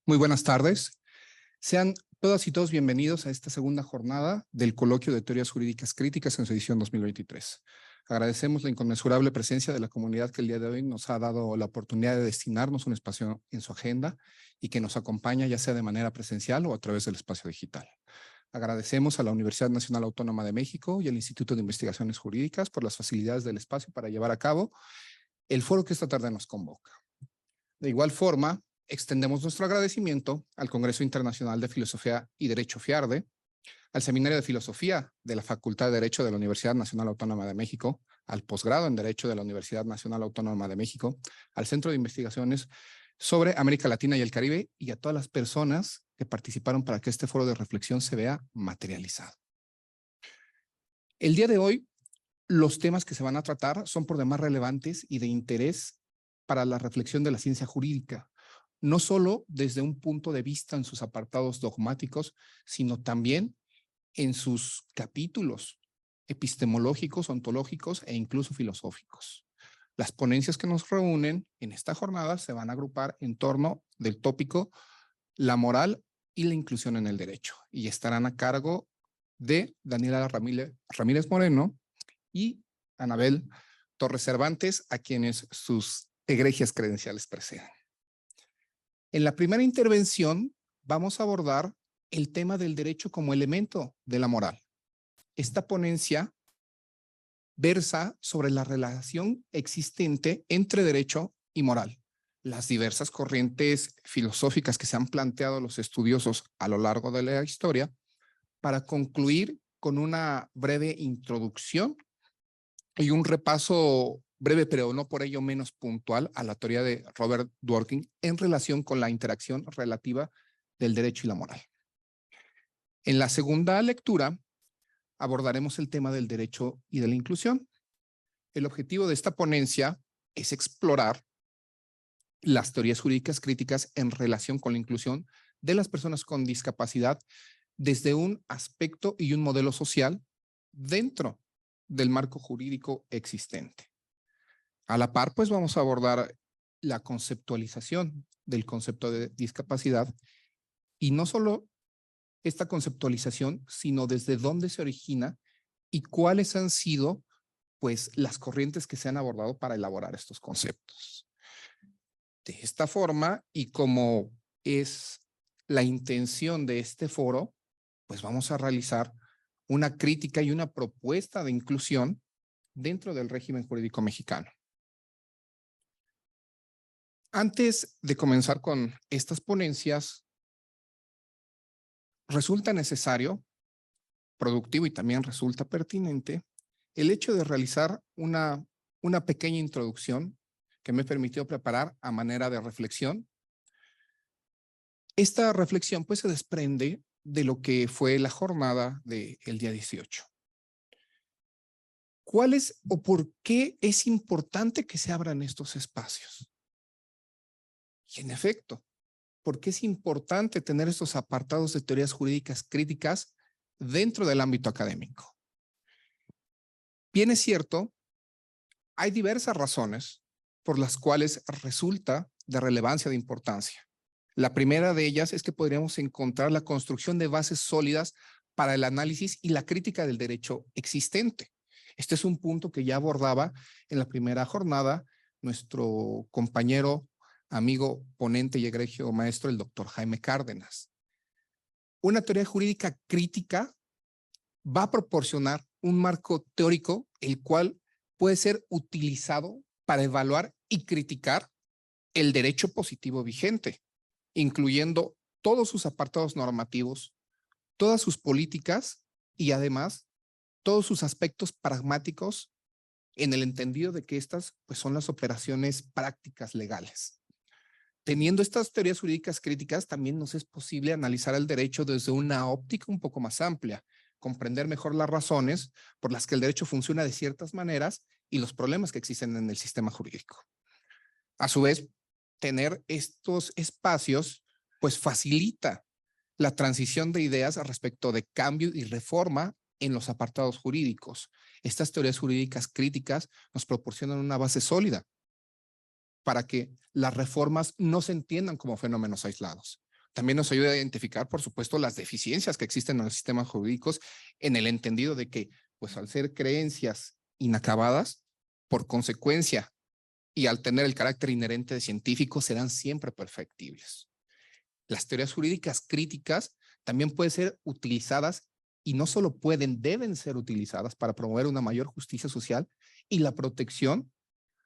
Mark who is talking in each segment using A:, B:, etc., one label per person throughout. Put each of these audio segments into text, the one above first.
A: Muy buenas tardes. Sean todas y todos bienvenidos a esta segunda jornada del Coloquio de Teorías Jurídicas Críticas en su edición 2023. Agradecemos la inconmensurable presencia de la comunidad que el día de hoy nos ha dado la oportunidad de destinarnos un espacio en su agenda y que nos acompaña ya sea de manera presencial o a través del espacio digital. Agradecemos a la Universidad Nacional Autónoma de México y al Instituto de Investigaciones Jurídicas por las facilidades del espacio para llevar a cabo el foro que esta tarde nos convoca. De igual forma, extendemos nuestro agradecimiento al Congreso Internacional de Filosofía y Derecho FIARDE, al Seminario de Filosofía de la Facultad de Derecho de la Universidad Nacional Autónoma de México, al posgrado en Derecho de la Universidad Nacional Autónoma de México, al Centro de Investigaciones sobre América Latina y el Caribe y a todas las personas que participaron para que este foro de reflexión se vea materializado. El día de hoy, los temas que se van a tratar son por demás relevantes y de interés para la reflexión de la ciencia jurídica, no solo desde un punto de vista en sus apartados dogmáticos, sino también en sus capítulos epistemológicos, ontológicos e incluso filosóficos. Las ponencias que nos reúnen en esta jornada se van a agrupar en torno del tópico la moral y la inclusión en el derecho y estarán a cargo de Daniela Ramírez Moreno y Anabel Torres Cervantes, a quienes sus egregias credenciales preceden. En la primera intervención vamos a abordar el tema del derecho como elemento de la moral. Esta ponencia versa sobre la relación existente entre derecho y moral, las diversas corrientes filosóficas que se han planteado los estudiosos a lo largo de la historia, para concluir con una breve introducción y un repaso breve, pero no por ello menos puntual, a la teoría de Robert Dworkin en relación con la interacción relativa del derecho y la moral. En la segunda lectura abordaremos el tema del derecho y de la inclusión. El objetivo de esta ponencia es explorar las teorías jurídicas críticas en relación con la inclusión de las personas con discapacidad desde un aspecto y un modelo social dentro del marco jurídico existente. A la par, pues vamos a abordar la conceptualización del concepto de discapacidad y no solo esta conceptualización, sino desde dónde se origina y cuáles han sido, pues, las corrientes que se han abordado para elaborar estos conceptos. De esta forma, y como es la intención de este foro, pues vamos a realizar una crítica y una propuesta de inclusión dentro del régimen jurídico mexicano. Antes de comenzar con estas ponencias, resulta necesario, productivo y también resulta pertinente el hecho de realizar una pequeña introducción que me permitió preparar a manera de reflexión. Esta reflexión pues se desprende de lo que fue la jornada del día 18. ¿Cuál es o por qué es importante que se abran estos espacios? Y en efecto, ¿por qué es importante tener estos apartados de teorías jurídicas críticas dentro del ámbito académico? Bien es cierto, hay diversas razones por las cuales resulta de relevancia, de importancia. La primera de ellas es que podríamos encontrar la construcción de bases sólidas para el análisis y la crítica del derecho existente. Este es un punto que ya abordaba en la primera jornada nuestro compañero, amigo, ponente y egregio maestro, el doctor Jaime Cárdenas. Una teoría jurídica crítica va a proporcionar un marco teórico el cual puede ser utilizado para evaluar y criticar el derecho positivo vigente, incluyendo todos sus apartados normativos, todas sus políticas y además todos sus aspectos pragmáticos en el entendido de que estas pues, son las operaciones prácticas legales. Teniendo estas teorías jurídicas críticas, también nos es posible analizar el derecho desde una óptica un poco más amplia, comprender mejor las razones por las que el derecho funciona de ciertas maneras y los problemas que existen en el sistema jurídico. A su vez, tener estos espacios pues facilita la transición de ideas respecto de cambio y reforma en los apartados jurídicos. Estas teorías jurídicas críticas nos proporcionan una base sólida para que las reformas no se entiendan como fenómenos aislados. también nos ayuda a identificar, por supuesto, las deficiencias que existen en los sistemas jurídicos en el entendido de que, pues al ser creencias inacabadas, por consecuencia, y al tener el carácter inherente de científicos, serán siempre perfectibles. Las teorías jurídicas críticas también pueden ser utilizadas y no solo pueden, deben ser utilizadas para promover una mayor justicia social y la protección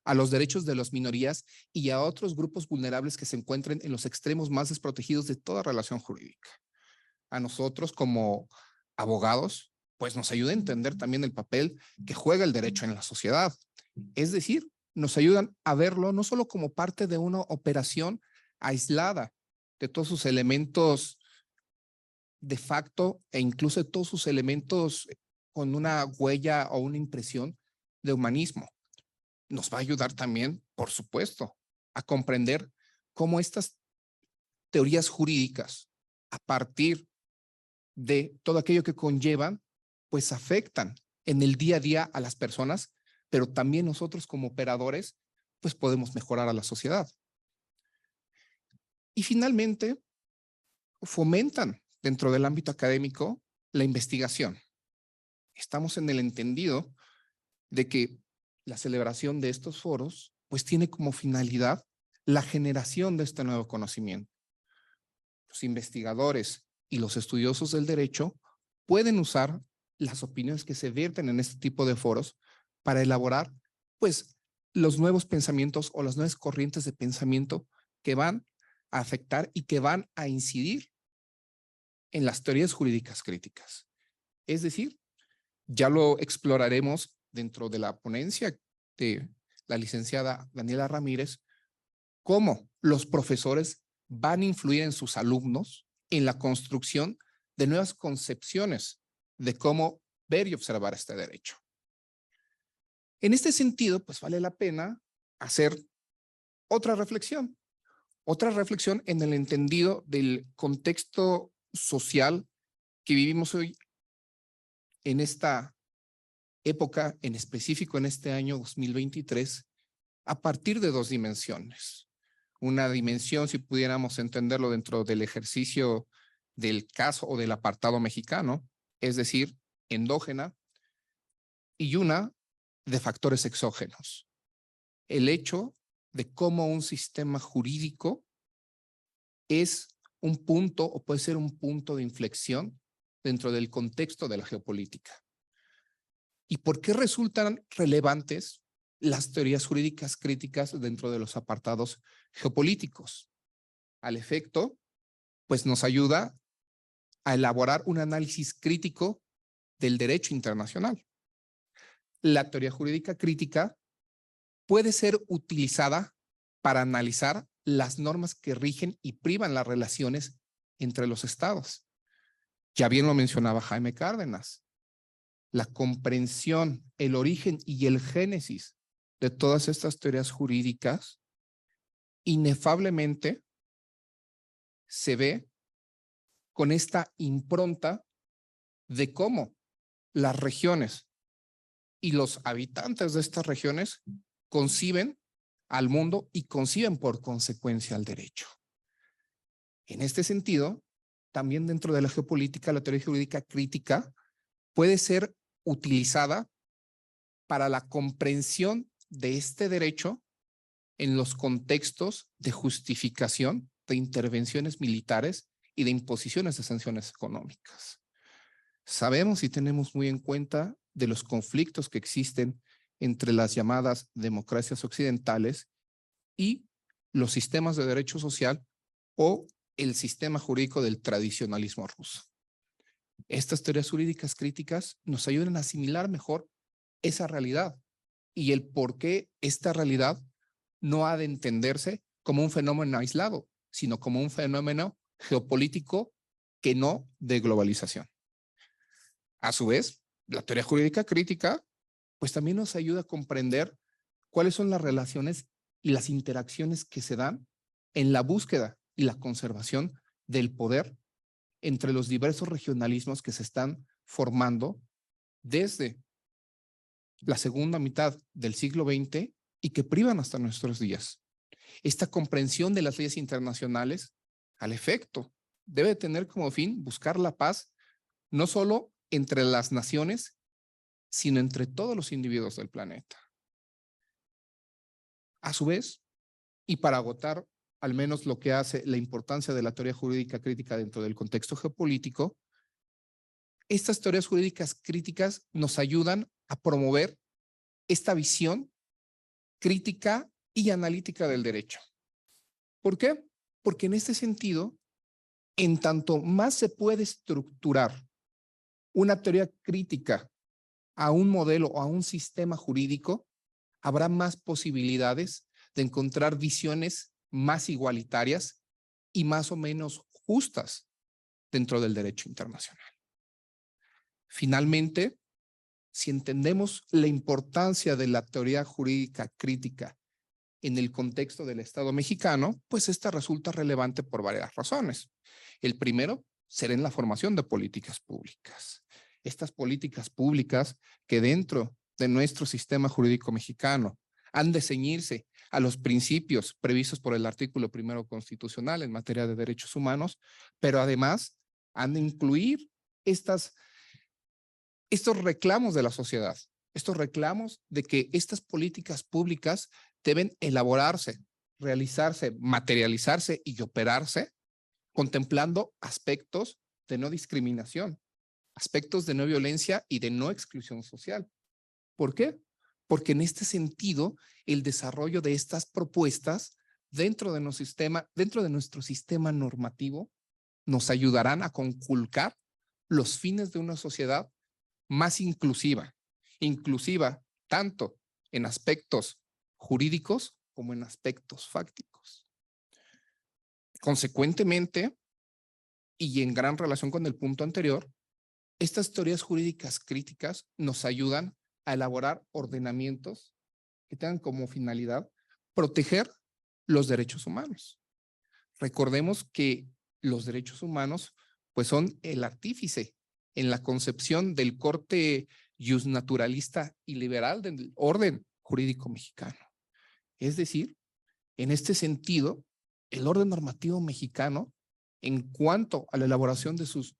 A: a los derechos de las minorías y a otros grupos vulnerables que se encuentren en los extremos más desprotegidos de toda relación jurídica. A nosotros como abogados, pues nos ayuda a entender también el papel que juega el derecho en la sociedad. Es decir, nos ayudan a verlo no solo como parte de una operación aislada de todos sus elementos de facto e incluso de todos sus elementos con una huella o una impresión de humanismo. Nos va a ayudar también, por supuesto, a comprender cómo estas teorías jurídicas, a partir de todo aquello que conllevan, pues afectan en el día a día a las personas, pero también nosotros como operadores, pues podemos mejorar a la sociedad. Y finalmente, fomentan dentro del ámbito académico la investigación. Estamos en el entendido de que la celebración de estos foros, pues tiene como finalidad la generación de este nuevo conocimiento. Los investigadores y los estudiosos del derecho pueden usar las opiniones que se vierten en este tipo de foros para elaborar, pues, los nuevos pensamientos o las nuevas corrientes de pensamiento que van a afectar y que van a incidir en las teorías jurídicas críticas. Es decir, ya lo exploraremos dentro de la ponencia de la licenciada Daniela Ramírez, cómo los profesores van a influir en sus alumnos en la construcción de nuevas concepciones de cómo ver y observar este derecho. En este sentido, pues vale la pena hacer otra reflexión en el entendido del contexto social que vivimos hoy en esta época, en específico en este año 2023, a partir de dos dimensiones. Una dimensión, si pudiéramos entenderlo dentro del ejercicio del caso o del apartado mexicano, es decir, endógena, y una de factores exógenos. El hecho de cómo un sistema jurídico es un punto o puede ser un punto de inflexión dentro del contexto de la geopolítica. ¿Y por qué resultan relevantes las teorías jurídicas críticas dentro de los apartados geopolíticos? Al efecto, pues nos ayuda a elaborar un análisis crítico del derecho internacional. La teoría jurídica crítica puede ser utilizada para analizar las normas que rigen y privan las relaciones entre los estados. Ya bien lo mencionaba Jaime Cárdenas. La comprensión, el origen y el génesis de todas estas teorías jurídicas inefablemente se ve con esta impronta de cómo las regiones y los habitantes de estas regiones conciben al mundo y conciben por consecuencia al derecho. En este sentido, también dentro de la geopolítica, la teoría jurídica crítica puede ser utilizada para la comprensión de este derecho en los contextos de justificación de intervenciones militares y de imposiciones de sanciones económicas. Sabemos y tenemos muy en cuenta de los conflictos que existen entre las llamadas democracias occidentales y los sistemas de derecho social o el sistema jurídico del tradicionalismo ruso. Estas teorías jurídicas críticas nos ayudan a asimilar mejor esa realidad y el por qué esta realidad no ha de entenderse como un fenómeno aislado, sino como un fenómeno geopolítico que no de globalización. A su vez, la teoría jurídica crítica pues también nos ayuda a comprender cuáles son las relaciones y las interacciones que se dan en la búsqueda y la conservación del poder entre los diversos regionalismos que se están formando desde la segunda mitad del siglo XX y que privan hasta nuestros días. Esta comprensión de las leyes internacionales Al efecto, debe tener como fin buscar la paz no solo entre las naciones, sino entre todos los individuos del planeta. A su vez, y para agotar al menos lo que hace la importancia de la teoría jurídica crítica dentro del contexto geopolítico, estas teorías jurídicas críticas nos ayudan a promover esta visión crítica y analítica del derecho. ¿Por qué? Porque en este sentido, en tanto más se puede estructurar una teoría crítica a un modelo o a un sistema jurídico, habrá más posibilidades de encontrar visiones más igualitarias y más o menos justas dentro del derecho internacional. Finalmente, si entendemos la importancia de la teoría jurídica crítica en el contexto del Estado mexicano, pues esta resulta relevante por varias razones. El primero será en la formación de políticas públicas. Estas políticas públicas que dentro de nuestro sistema jurídico mexicano han de ceñirse a los principios previstos por el artículo 1 constitucional en materia de derechos humanos, pero además han de incluir estos reclamos de la sociedad, estos reclamos de que estas políticas públicas deben elaborarse, realizarse, materializarse y operarse contemplando aspectos de no discriminación, aspectos de no violencia y de no exclusión social. ¿Por qué? Porque en este sentido, el desarrollo de estas propuestas dentro de nuestro sistema normativo nos ayudarán a conculcar los fines de una sociedad más inclusiva tanto en aspectos jurídicos como en aspectos fácticos. Consecuentemente, y en gran relación con el punto anterior, estas teorías jurídicas críticas nos ayudan a elaborar ordenamientos que tengan como finalidad proteger los derechos humanos. Recordemos que los derechos humanos pues son el artífice en la concepción del corte justnaturalista y liberal del orden jurídico mexicano. Es decir, en este sentido, el orden normativo mexicano, en cuanto a la elaboración de sus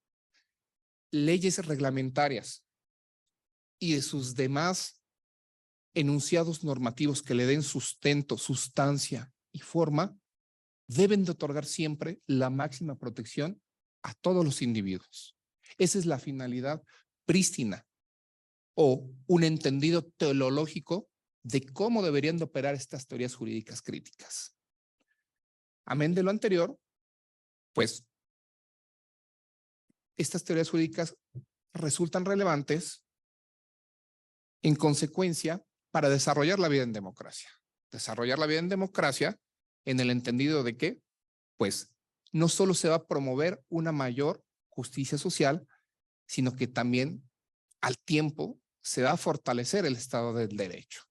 A: leyes reglamentarias y de sus demás enunciados normativos que le den sustento, sustancia y forma, deben de otorgar siempre la máxima protección a todos los individuos. Esa es la finalidad prístina o un entendido teleológico de cómo deberían de operar estas teorías jurídicas críticas. Amén de lo anterior, pues estas teorías jurídicas resultan relevantes en consecuencia para desarrollar la vida en democracia. Desarrollar la vida en democracia en el entendido de que, pues, no solo se va a promover una mayor justicia social, sino que también al tiempo se va a fortalecer el Estado del Derecho.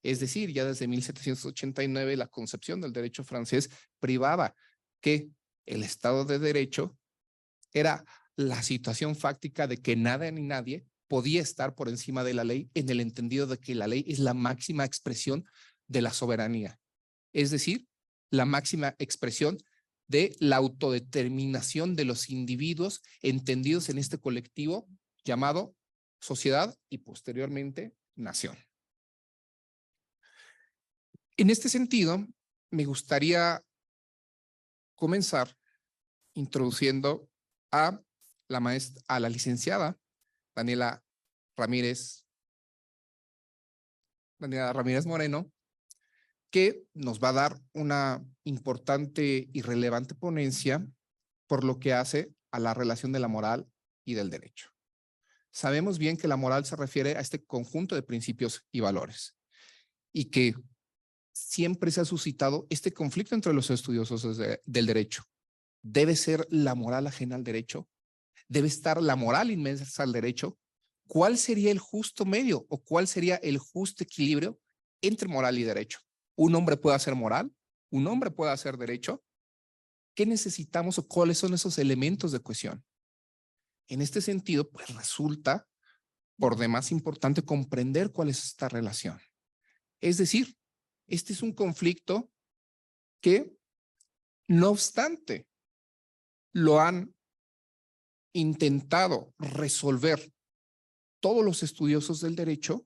A: Es decir, ya desde 1789 la concepción del derecho francés privaba que el Estado de Derecho era la situación fáctica de que nada ni nadie podía estar por encima de la ley en el entendido de que la ley es la máxima expresión de la soberanía. Es decir, la máxima expresión de la autodeterminación de los individuos entendidos en este colectivo llamado sociedad y posteriormente nación. En este sentido, me gustaría comenzar introduciendo a la licenciada Daniela Ramírez Moreno, que nos va a dar una importante y relevante ponencia por lo que hace a la relación de la moral y del derecho. Sabemos bien que la moral se refiere a este conjunto de principios y valores y que siempre se ha suscitado este conflicto entre los estudiosos del derecho. ¿Debe ser la moral ajena al derecho? ¿Debe estar la moral inmersa al derecho? ¿Cuál sería el justo medio o cuál sería el justo equilibrio entre moral y derecho? ¿Un hombre puede hacer moral? ¿Un hombre puede hacer derecho? ¿Qué necesitamos o cuáles son esos elementos de cohesión? En este sentido, pues resulta por demás importante comprender cuál es esta relación. Es decir, este es un conflicto que, no obstante lo han intentado resolver todos los estudiosos del derecho,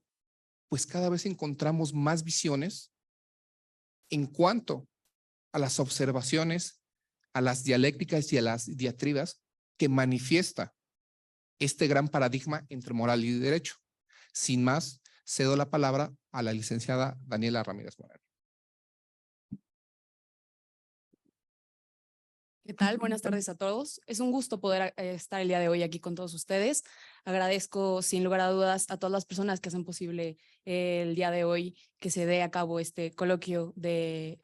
A: pues cada vez encontramos más visiones en cuanto a las observaciones, a las dialécticas y a las diatribas que manifiesta este gran paradigma entre moral y derecho. Sin más, cedo la palabra a la licenciada Daniela Ramírez Moreno.
B: ¿Qué tal? Buenas tardes a todos. Es un gusto poder estar el día de hoy aquí con todos ustedes. Agradezco sin lugar a dudas a todas las personas que hacen posible el día de hoy que se dé a cabo este coloquio de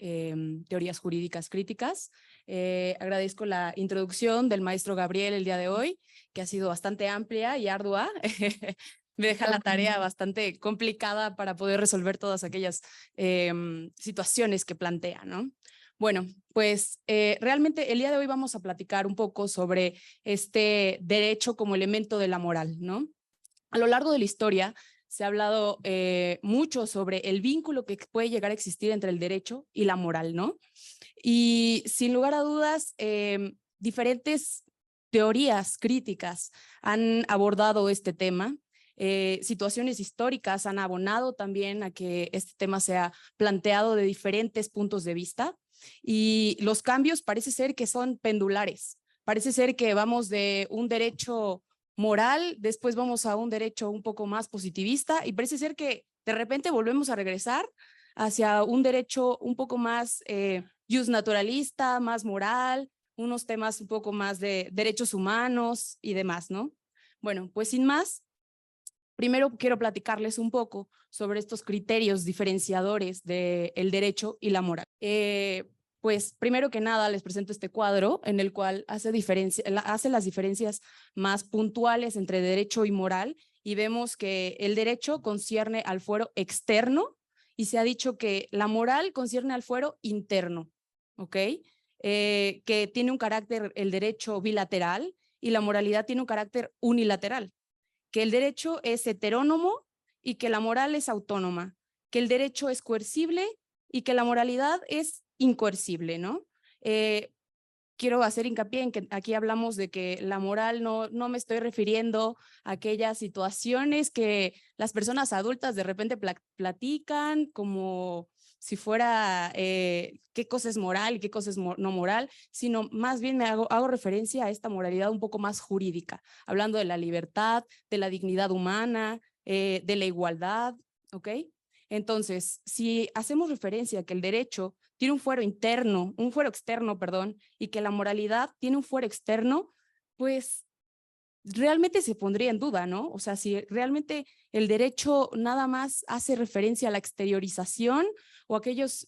B: teorías jurídicas críticas. Agradezco la introducción del maestro Gabriel el día de hoy, que ha sido bastante amplia y ardua. Me deja la tarea bastante complicada para poder resolver todas aquellas situaciones que plantea, ¿no? Bueno, pues realmente el día de hoy vamos a platicar un poco sobre este derecho como elemento de la moral, ¿no? A lo largo de la historia se ha hablado mucho sobre el vínculo que puede llegar a existir entre el derecho y la moral, ¿no? Y sin lugar a dudas, diferentes teorías críticas han abordado este tema. Situaciones históricas han abonado también a que este tema sea planteado de diferentes puntos de vista. Y los cambios parece ser que son pendulares. Parece ser que vamos de un derecho moral, después vamos a un derecho un poco más positivista y parece ser que de repente volvemos a regresar hacia un derecho un poco más justnaturalista, más moral, unos temas un poco más de derechos humanos y demás, ¿no? Bueno, pues sin más, primero quiero platicarles un poco sobre estos criterios diferenciadores del derecho y la moral. Pues primero que nada les presento este cuadro en el cual hace las diferencias más puntuales entre derecho y moral y vemos que el derecho concierne al fuero externo y se ha dicho que la moral concierne al fuero interno, ¿ok? Que tiene un carácter, el derecho bilateral y la moralidad tiene un carácter unilateral, que el derecho es heterónomo y que la moral es autónoma, que el derecho es coercible y que la moralidad es incoercible, ¿no? Quiero hacer hincapié en que aquí hablamos de que la moral no me estoy refiriendo a aquellas situaciones que las personas adultas de repente platican como si fuera qué cosa es moral y qué cosa es no moral, sino más bien hago referencia a esta moralidad un poco más jurídica, hablando de la libertad, de la dignidad humana, de la igualdad, ¿ok? Entonces, si hacemos referencia a que el derecho tiene un fuero interno, un fuero externo, perdón, y que la moralidad tiene un fuero externo, pues realmente se pondría en duda, ¿no? O sea, si realmente el derecho nada más hace referencia a la exteriorización o aquellas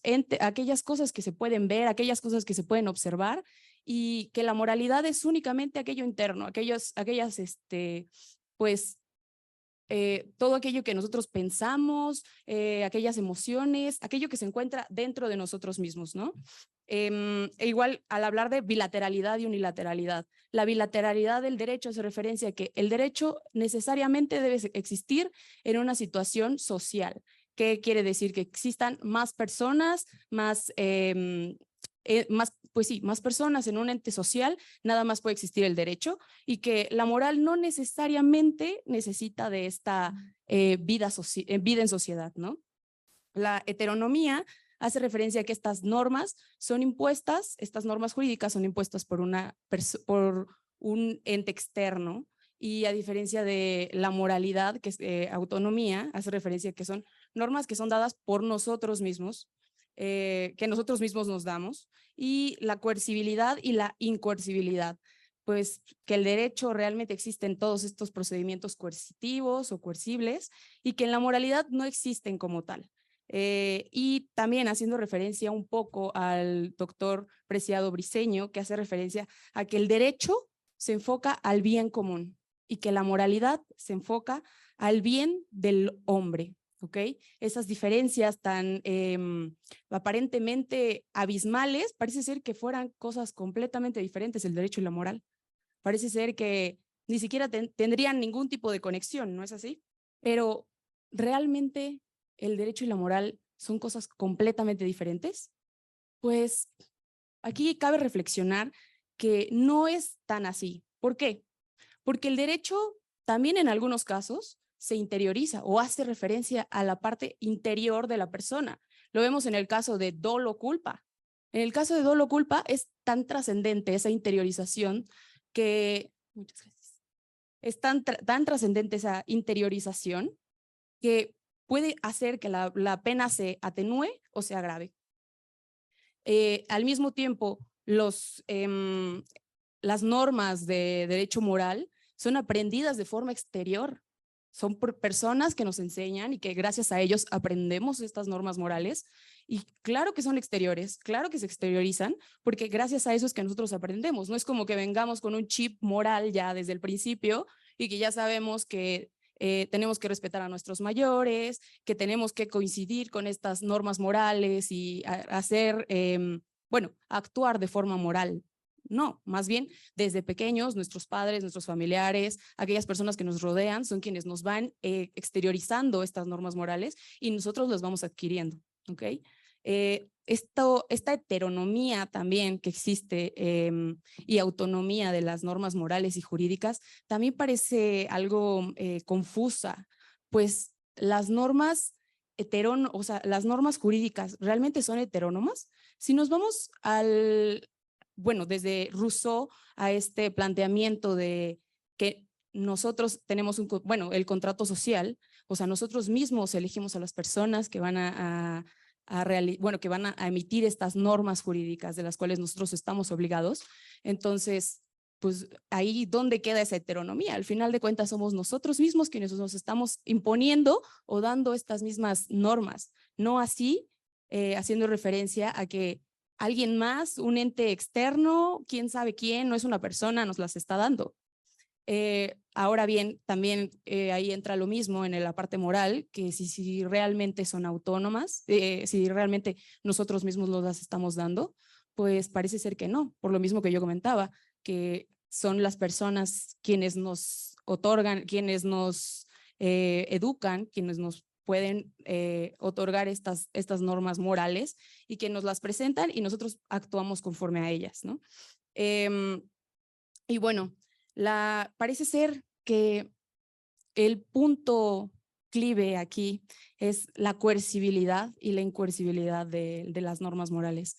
B: cosas que se pueden ver, aquellas cosas que se pueden observar, y que la moralidad es únicamente aquello interno, pues todo aquello que nosotros pensamos, aquellas emociones, aquello que se encuentra dentro de nosotros mismos, ¿no? E igual al hablar de bilateralidad y unilateralidad, la bilateralidad del derecho hace referencia a que el derecho necesariamente debe existir en una situación social. ¿Qué quiere decir? Que existan más personas, pues sí, más personas en un ente social, nada más puede existir el derecho, y que la moral no necesariamente necesita de esta vida en sociedad, ¿no? La heteronomía hace referencia a que estas normas son impuestas, estas normas jurídicas son impuestas por un ente externo, y a diferencia de la moralidad, que es autonomía, hace referencia a que son normas que son dadas por nosotros mismos, que nosotros mismos nos damos, y la coercibilidad y la incoercibilidad, pues que el derecho realmente existe en todos estos procedimientos coercitivos o coercibles y que en la moralidad no existen como tal. Y también haciendo referencia un poco al doctor Preciado Briceño, que hace referencia a que el derecho se enfoca al bien común y que la moralidad se enfoca al bien del hombre, ¿ok? Esas diferencias tan aparentemente abismales, parece ser que fueran cosas completamente diferentes el derecho y la moral. Parece ser que ni siquiera tendrían ningún tipo de conexión, ¿no es así? Pero realmente el derecho y la moral son cosas completamente diferentes. Pues aquí cabe reflexionar que no es tan así. ¿Por qué? Porque el derecho también en algunos casos se interioriza o hace referencia a la parte interior de la persona. Lo vemos en el caso de dolo culpa. En el caso de dolo culpa es tan trascendente esa interiorización que, muchas gracias, es tan trascendente esa interiorización que puede hacer que la pena se atenúe o se agrave. Al mismo tiempo, las normas de derecho moral son aprendidas de forma exterior. Son por personas que nos enseñan y que gracias a ellos aprendemos estas normas morales. Y claro que son exteriores, claro que se exteriorizan, porque gracias a eso es que nosotros aprendemos. No es como que vengamos con un chip moral ya desde el principio y que ya sabemos que tenemos que respetar a nuestros mayores, que tenemos que coincidir con estas normas morales y hacer, bueno, actuar de forma moral. No, más bien desde pequeños, nuestros padres, nuestros familiares, aquellas personas que nos rodean son quienes nos van exteriorizando estas normas morales y nosotros las vamos adquiriendo, ¿ok? Esta heteronomía también que existe y autonomía de las normas morales y jurídicas también parece algo confusa, pues las normas o sea, las normas jurídicas realmente son heterónomas. Si nos vamos bueno, desde Rousseau a este planteamiento de que nosotros tenemos bueno, el contrato social, o sea, nosotros mismos elegimos a las personas que van bueno, que van a emitir estas normas jurídicas de las cuales nosotros estamos obligados. Entonces, pues ahí ¿dónde queda esa heteronomía? Al final de cuentas somos nosotros mismos quienes nos estamos imponiendo o dando estas mismas normas, no así haciendo referencia a que alguien más, un ente externo, quién sabe quién, no es una persona, nos las está dando. Ahora bien, también ahí entra lo mismo en la parte moral, que si realmente son autónomas, si realmente nosotros mismos nos las estamos dando, pues parece ser que no, por lo mismo que yo comentaba, que son las personas quienes nos otorgan, quienes nos educan, quienes nos pueden otorgar estas normas morales y que nos las presentan y nosotros actuamos conforme a ellas, ¿no? Y bueno, parece ser que el punto clive aquí es la coercibilidad y la incoercibilidad de las normas morales.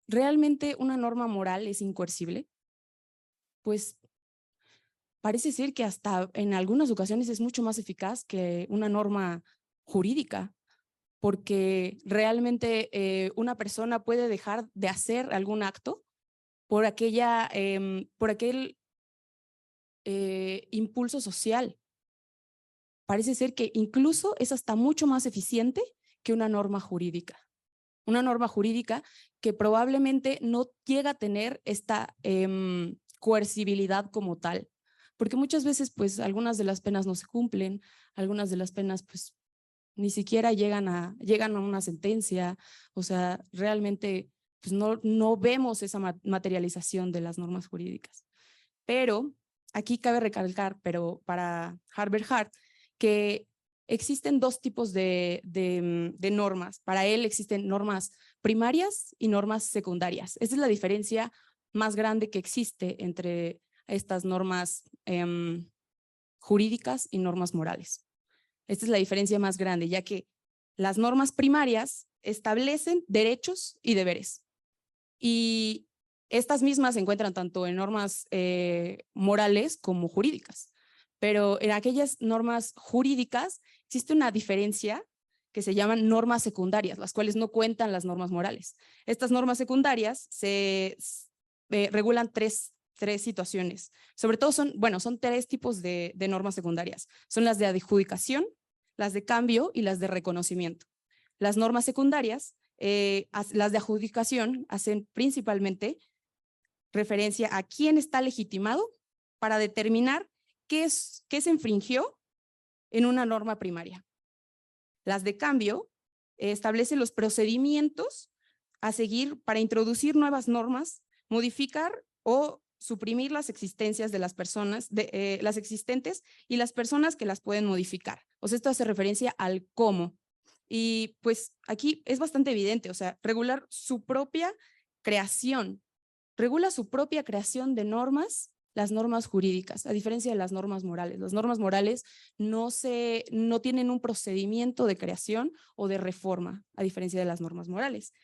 B: ¿Realmente una norma moral es incoercible? Pues parece ser que hasta en algunas ocasiones es mucho más eficaz que una norma jurídica, porque realmente una persona puede dejar de hacer algún acto por aquel impulso social. Parece ser que incluso es hasta mucho más eficiente que una norma jurídica. Una norma jurídica que probablemente no llega a tener esta coercibilidad como tal, porque muchas veces pues algunas de las penas no se cumplen, algunas de las penas pues ni siquiera llegan a una sentencia, o sea, realmente pues no vemos esa materialización de las normas jurídicas. Pero aquí cabe recalcar, pero para Herbert Hart, que existen dos tipos de normas. Para él existen normas primarias y normas secundarias. Esa es la diferencia más grande que existe entre estas normas jurídicas y normas morales. Esta es la diferencia más grande, ya que las normas primarias establecen derechos y deberes. Y estas mismas se encuentran tanto en normas morales como jurídicas. Pero en aquellas normas jurídicas existe una diferencia que se llaman normas secundarias, las cuales no cuentan las normas morales. Estas normas secundarias se regulan tres situaciones. Sobre todo son tres tipos de normas secundarias. Son las de adjudicación, las de cambio y las de reconocimiento. Las normas secundarias, las de adjudicación, hacen principalmente referencia a quién está legitimado para determinar qué se infringió en una norma primaria. Las de cambio establecen los procedimientos a seguir para introducir nuevas normas, modificar o suprimir las existencias de las personas, las existentes y las personas que las pueden modificar. O sea, esto hace referencia al cómo. Y pues aquí es bastante evidente, o sea, regular su propia creación regula su propia creación de normas, las normas jurídicas, a diferencia de las normas morales. Las normas morales no tienen un procedimiento de creación o de reforma, a diferencia de las normas morales.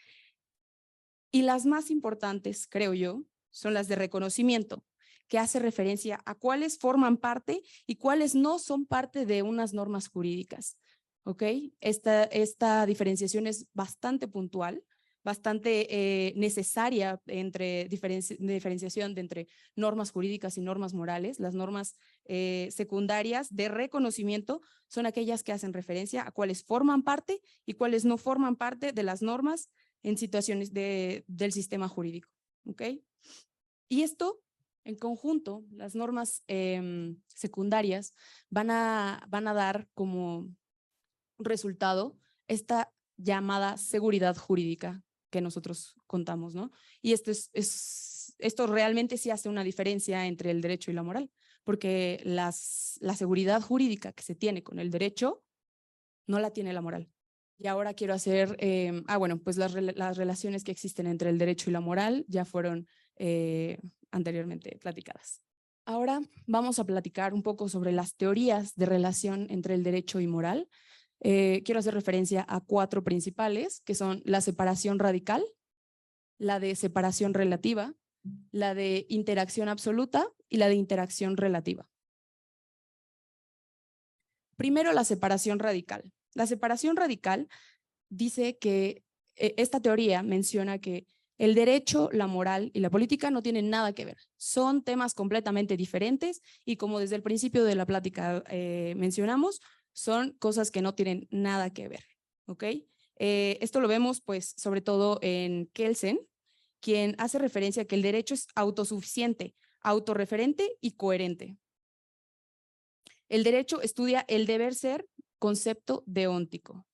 B: Y las más importantes, creo yo, son las de reconocimiento, que hace referencia a cuáles forman parte y cuáles no son parte de unas normas jurídicas. ¿Ok? Esta diferenciación es bastante puntual, bastante necesaria entre diferenciación de entre normas jurídicas y normas morales. Las normas secundarias de reconocimiento son aquellas que hacen referencia a cuáles forman parte y cuáles no forman parte de las normas en situaciones del sistema jurídico. ¿Ok? Y esto, en conjunto, las normas secundarias van a dar como resultado esta llamada seguridad jurídica que nosotros contamos, ¿no? Y esto realmente sí hace una diferencia entre el derecho y la moral, porque la seguridad jurídica que se tiene con el derecho no la tiene la moral. Y ahora quiero hacer, bueno, pues las relaciones que existen entre el derecho y la moral ya fueron anteriormente platicadas. Ahora vamos a platicar un poco sobre las teorías de relación entre el derecho y moral. Quiero hacer referencia a 4 principales, que son la separación radical, la de separación relativa, la de interacción absoluta y la de interacción relativa. Primero, la separación radical. La separación radical dice que esta teoría menciona que el derecho, la moral y la política no tienen nada que ver. Son temas completamente diferentes y, como desde el principio de la plática mencionamos, son cosas que no tienen nada que ver. ¿Ok? Esto lo vemos pues sobre todo en Kelsen, quien hace referencia a que el derecho es autosuficiente, autorreferente y coherente. El derecho estudia el deber ser, concepto deóntico.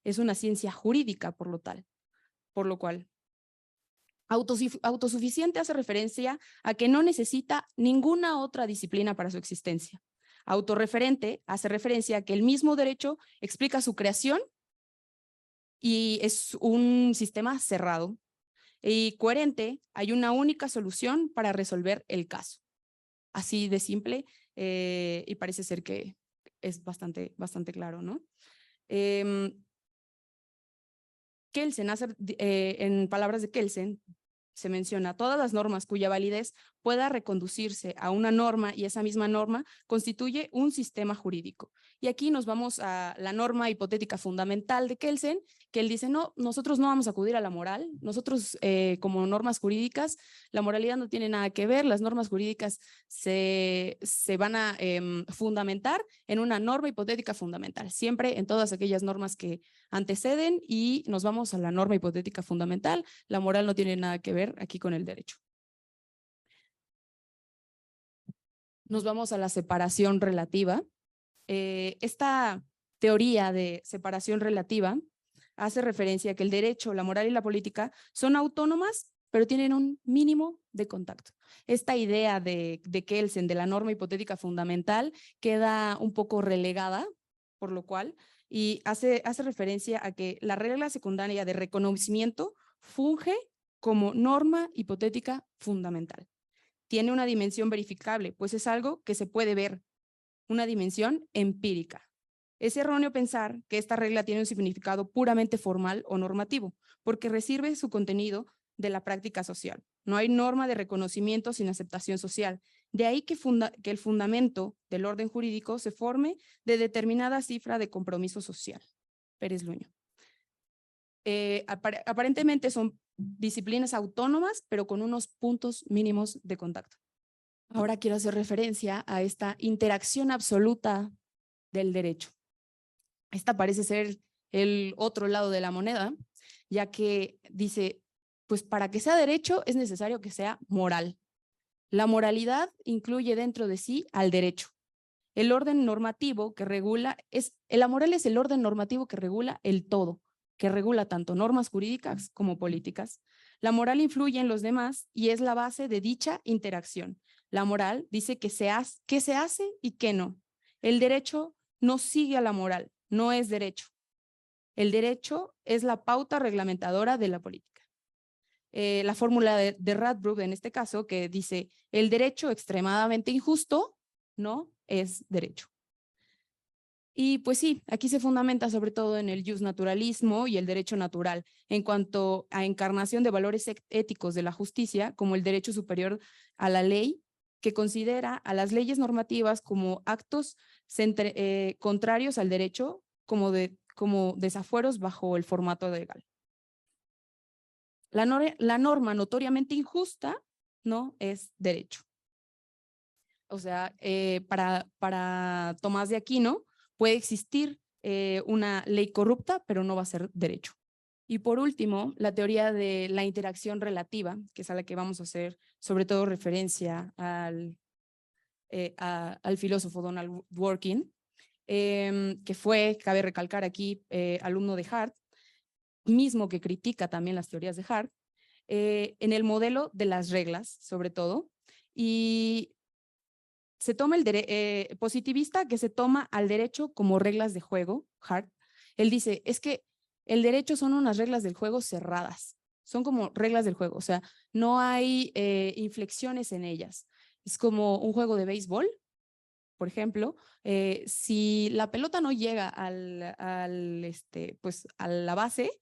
B: Es una ciencia jurídica, por lo cual. Autosuficiente hace referencia a que no necesita ninguna otra disciplina para su existencia. Autorreferente hace referencia a que el mismo derecho explica su creación y es un sistema cerrado. Y coherente, hay una única solución para resolver el caso. Así de simple, y parece ser que es bastante claro, ¿no? Kelsen en palabras de Kelsen, se menciona todas las normas cuya validez pueda reconducirse a una norma y esa misma norma constituye un sistema jurídico. Y aquí nos vamos a la norma hipotética fundamental de Kelsen, que él dice, no, nosotros no vamos a acudir a la moral, nosotros como normas jurídicas, la moralidad no tiene nada que ver, las normas jurídicas se van a fundamentar en una norma hipotética fundamental, siempre en todas aquellas normas que anteceden y nos vamos a la norma hipotética fundamental, la moral no tiene nada que ver aquí con el derecho. Nos vamos a la separación relativa. Esta teoría de separación relativa hace referencia a que el derecho, la moral y la política son autónomas, pero tienen un mínimo de contacto. Esta idea de Kelsen, de la norma hipotética fundamental, queda un poco relegada, por lo cual, y hace referencia a que la regla secundaria de reconocimiento funge como norma hipotética fundamental. Tiene una dimensión verificable, pues es algo que se puede ver, una dimensión empírica. Es erróneo pensar que esta regla tiene un significado puramente formal o normativo, porque recibe su contenido de la práctica social. No hay norma de reconocimiento sin aceptación social. De ahí que el fundamento del orden jurídico se forme de determinada cifra de compromiso social. Pérez Luño. Aparentemente son disciplinas autónomas, pero con unos puntos mínimos de contacto. Ahora quiero hacer referencia a esta interacción absoluta del derecho. Esta parece ser el otro lado de la moneda, ya que dice, pues para que sea derecho es necesario que sea moral. La moralidad incluye dentro de sí al derecho. El orden normativo que regula la moral es el orden normativo que regula el todo, que regula tanto normas jurídicas como políticas. La moral influye en los demás y es la base de dicha interacción. La moral dice qué se hace y qué no. El derecho no sigue a la moral, no es derecho. El derecho es la pauta reglamentadora de la política. la fórmula de Radbruch en este caso, que dice, el derecho extremadamente injusto no es derecho. Y pues sí, aquí se fundamenta sobre todo en el justnaturalismo y el derecho natural, en cuanto a encarnación de valores éticos de la justicia, como el derecho superior a la ley, que considera a las leyes normativas como actos contrarios al derecho, como desafueros bajo el formato legal. La norma notoriamente injusta no es derecho. O sea, para Tomás de Aquino puede existir una ley corrupta, pero no va a ser derecho. Y por último, la teoría de la interacción relativa, que es a la que vamos a hacer sobre todo referencia al filósofo Donald Dworkin, que fue, cabe recalcar aquí, alumno de Hart, mismo que critica también las teorías de Hart, en el modelo de las reglas, sobre todo, y se toma el positivista que se toma al derecho como reglas de juego, Hart. Él dice, es que el derecho son unas reglas del juego cerradas, son como reglas del juego, o sea, no hay inflexiones en ellas. Es como un juego de béisbol, por ejemplo, si la pelota no llega pues, a la base,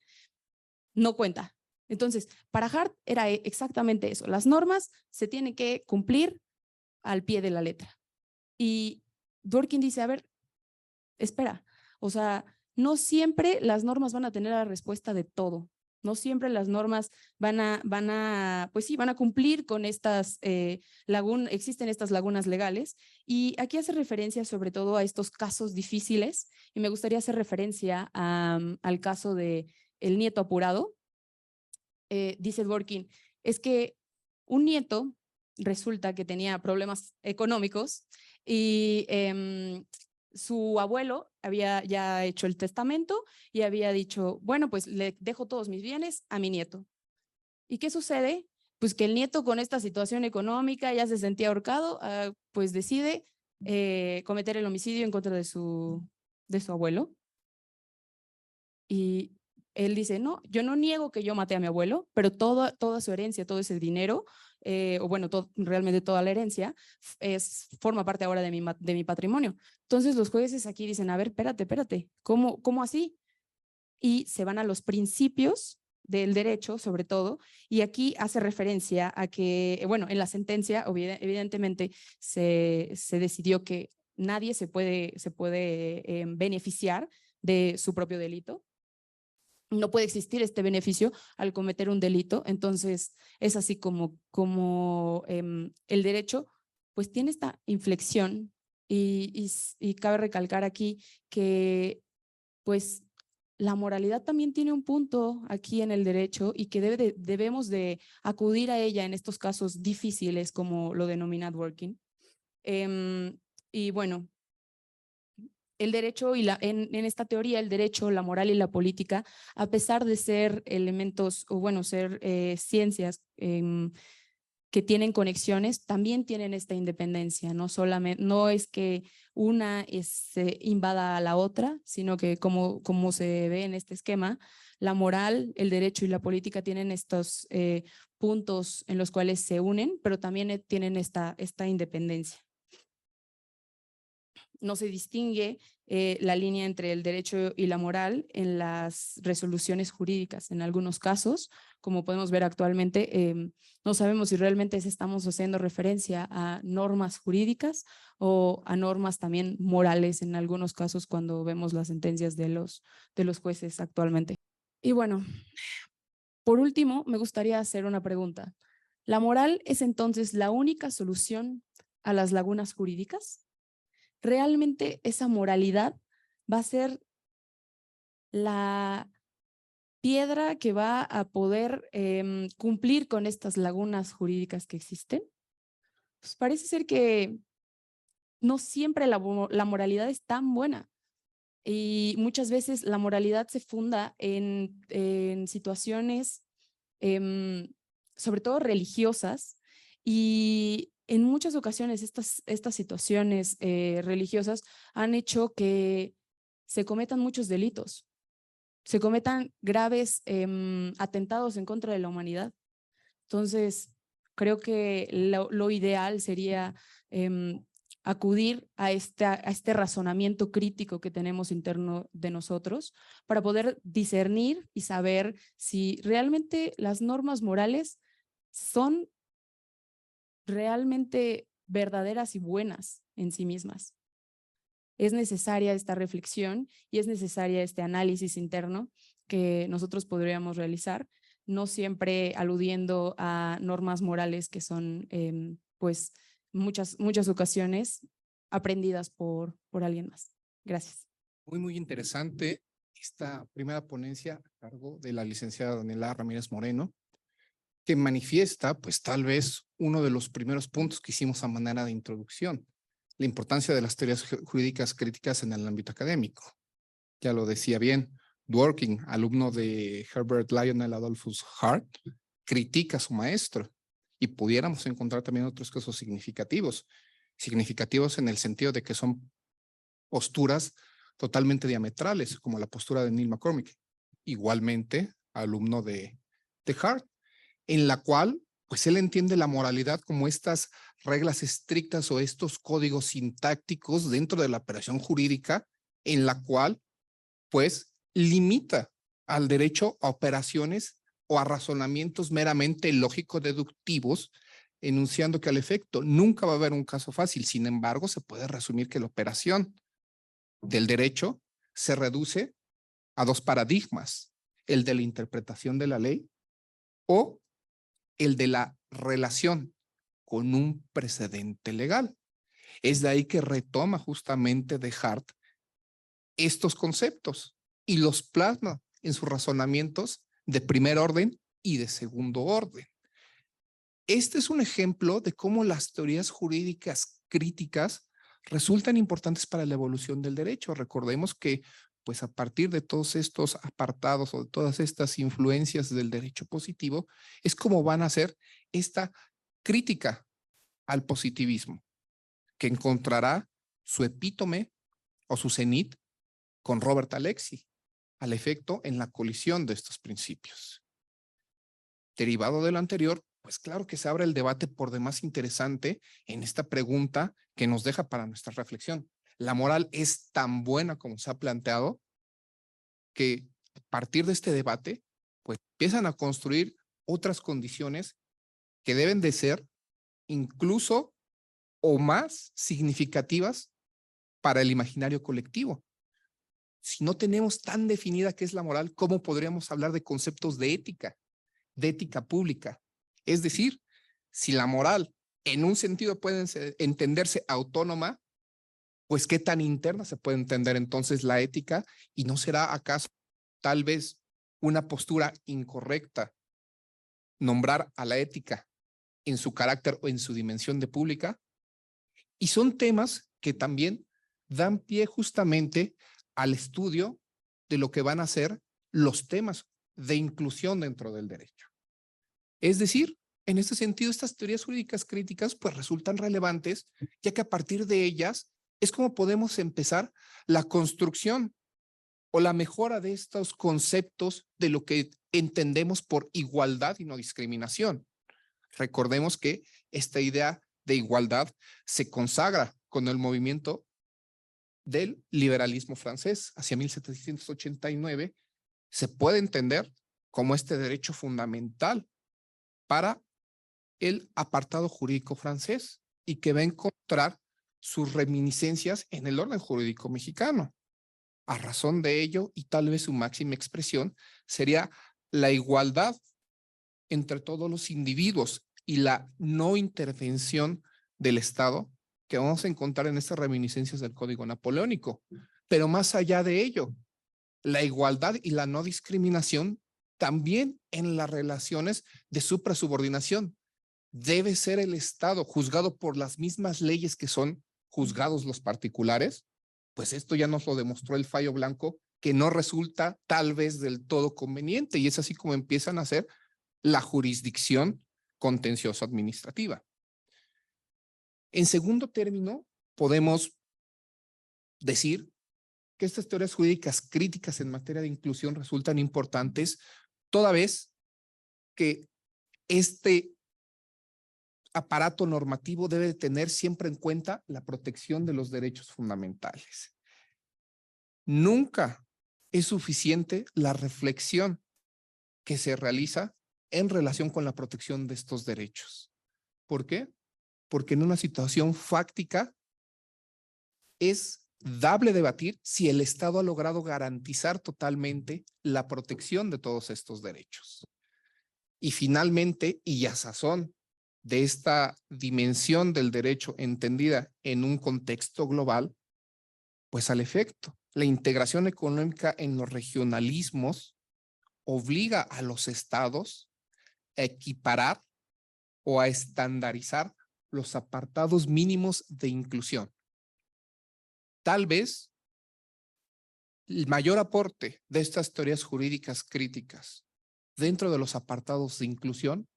B: no cuenta. Entonces, para Hart era exactamente eso. Las normas se tienen que cumplir al pie de la letra. Y Dworkin dice, a ver, espera, o sea, no siempre las normas van a tener la respuesta de todo. No siempre las normas pues sí, van a cumplir con estas existen estas lagunas legales. Y aquí hace referencia sobre todo a estos casos difíciles. Y me gustaría hacer referencia al caso de el nieto apurado. Dice Dworkin, es que un nieto resulta que tenía problemas económicos y su abuelo había ya hecho el testamento y había dicho, bueno, pues le dejo todos mis bienes a mi nieto. ¿Y qué sucede? Pues que el nieto con esta situación económica ya se sentía ahorcado, pues decide cometer el homicidio en contra de su abuelo. Y él dice, no, yo no niego que yo maté a mi abuelo, pero toda su herencia, todo ese dinero, o bueno, realmente toda la herencia, forma parte ahora de mi patrimonio. Entonces los jueces aquí dicen, a ver, espérate, ¿cómo así? Y se van a los principios del derecho, sobre todo, y aquí hace referencia a que, bueno, en la sentencia, evidentemente, se decidió que nadie se puede beneficiar de su propio delito. No puede existir este beneficio al cometer un delito. Entonces, es así como el derecho, pues tiene esta inflexión y cabe recalcar aquí que, pues, la moralidad también tiene un punto aquí en el derecho y que debemos de acudir a ella en estos casos difíciles, como lo denomina Dworkin. Y bueno, el derecho en esta teoría, el derecho, la moral y la política, a pesar de ser elementos, o bueno, ser ciencias que tienen conexiones, también tienen esta independencia, no es que una invada a la otra, sino que como se ve en este esquema, la moral, el derecho y la política tienen estos puntos en los cuales se unen, pero también tienen esta independencia. No se distingue la línea entre el derecho y la moral en las resoluciones jurídicas. En algunos casos, como podemos ver actualmente, no sabemos si realmente estamos haciendo referencia a normas jurídicas o a normas también morales en algunos casos cuando vemos las sentencias de los jueces actualmente. Y bueno, por último, me gustaría hacer una pregunta. ¿La moral es entonces la única solución a las lagunas jurídicas? ¿Realmente esa moralidad va a ser la piedra que va a poder cumplir con estas lagunas jurídicas que existen? Pues parece ser que no siempre la moralidad es tan buena y muchas veces la moralidad se funda en situaciones, sobre todo religiosas, y en muchas ocasiones estas situaciones religiosas han hecho que se cometan muchos delitos, se cometan graves atentados en contra de la humanidad. Entonces, creo que lo ideal sería acudir a este razonamiento crítico que tenemos interno de nosotros para poder discernir y saber si realmente las normas morales son realmente verdaderas y buenas en sí mismas. Es necesaria esta reflexión y es necesaria este análisis interno que nosotros podríamos realizar, no siempre aludiendo a normas morales que son, pues, muchas ocasiones aprendidas por alguien más. Gracias.
A: Muy interesante esta primera ponencia a cargo de la licenciada Daniela Ramírez Moreno, que manifiesta, pues tal vez uno de los primeros puntos que hicimos a manera de introducción, la importancia de las teorías jurídicas críticas en el ámbito académico. Ya lo decía bien, Dworkin, alumno de Herbert Lionel Adolphus Hart, critica a su maestro y pudiéramos encontrar también otros casos significativos en el sentido de que son posturas totalmente diametrales, como la postura de Neil McCormick, igualmente alumno de Hart, en la cual pues él entiende la moralidad como estas reglas estrictas o estos códigos sintácticos dentro de la operación jurídica, en la cual pues limita al derecho a operaciones o a razonamientos meramente lógico-deductivos, enunciando que al efecto nunca va a haber un caso fácil. Sin embargo, se puede resumir que la operación del derecho se reduce a dos paradigmas, el de la interpretación de la ley o el de la relación con un precedente legal. Es de ahí que retoma justamente Descartes estos conceptos y los plasma en sus razonamientos de primer orden y de segundo orden. Este es un ejemplo de cómo las teorías jurídicas críticas resultan importantes para la evolución del derecho. Recordemos que, pues a partir de todos estos apartados o de todas estas influencias del derecho positivo, es como van a hacer esta crítica al positivismo, que encontrará su epítome o su cenit con Robert Alexy, al efecto en la colisión de estos principios. Derivado de lo anterior, pues claro que se abre el debate por demás interesante en esta pregunta que nos deja para nuestra reflexión. ¿La moral es tan buena como se ha planteado? Que a partir de este debate, pues empiezan a construir otras condiciones que deben de ser incluso o más significativas para el imaginario colectivo. Si no tenemos tan definida qué es la moral, ¿cómo podríamos hablar de conceptos de ética pública? Es decir, si la moral en un sentido puede entenderse autónoma, pues qué tan interna se puede entender entonces la ética, y no será acaso tal vez una postura incorrecta nombrar a la ética en su carácter o en su dimensión de pública. Y son temas que también dan pie justamente al estudio de lo que van a ser los temas de inclusión dentro del derecho. Es decir, en este sentido, estas teorías jurídicas críticas pues resultan relevantes, ya que a partir de ellas es como podemos empezar la construcción o la mejora de estos conceptos de lo que entendemos por igualdad y no discriminación. Recordemos que esta idea de igualdad se consagra con el movimiento del liberalismo francés hacia 1789. Se puede entender como este derecho fundamental para el apartado jurídico francés y que va a encontrar sus reminiscencias en el orden jurídico mexicano. A razón de ello, y tal vez su máxima expresión, sería la igualdad entre todos los individuos y la no intervención del Estado que vamos a encontrar en estas reminiscencias del Código Napoleónico. Pero más allá de ello, la igualdad y la no discriminación también en las relaciones de suprasubordinación. Debe ser el Estado juzgado por las mismas leyes que son juzgados los particulares. Pues esto ya nos lo demostró el fallo Blanco, que no resulta tal vez del todo conveniente, y es así como empiezan a hacer la jurisdicción contencioso administrativa. En segundo término, podemos decir que estas teorías jurídicas críticas en materia de inclusión resultan importantes toda vez que este aparato normativo debe tener siempre en cuenta la protección de los derechos fundamentales. Nunca es suficiente la reflexión que se realiza en relación con la protección de estos derechos. ¿Por qué? Porque en una situación fáctica es dable debatir si el Estado ha logrado garantizar totalmente la protección de todos estos derechos. Y finalmente, y a sazón de esta dimensión del derecho entendida en un contexto global, pues al efecto, la integración económica en los regionalismos obliga a los estados a equiparar o a estandarizar los apartados mínimos de inclusión. Tal vez el mayor aporte de estas teorías jurídicas críticas dentro de los apartados de inclusión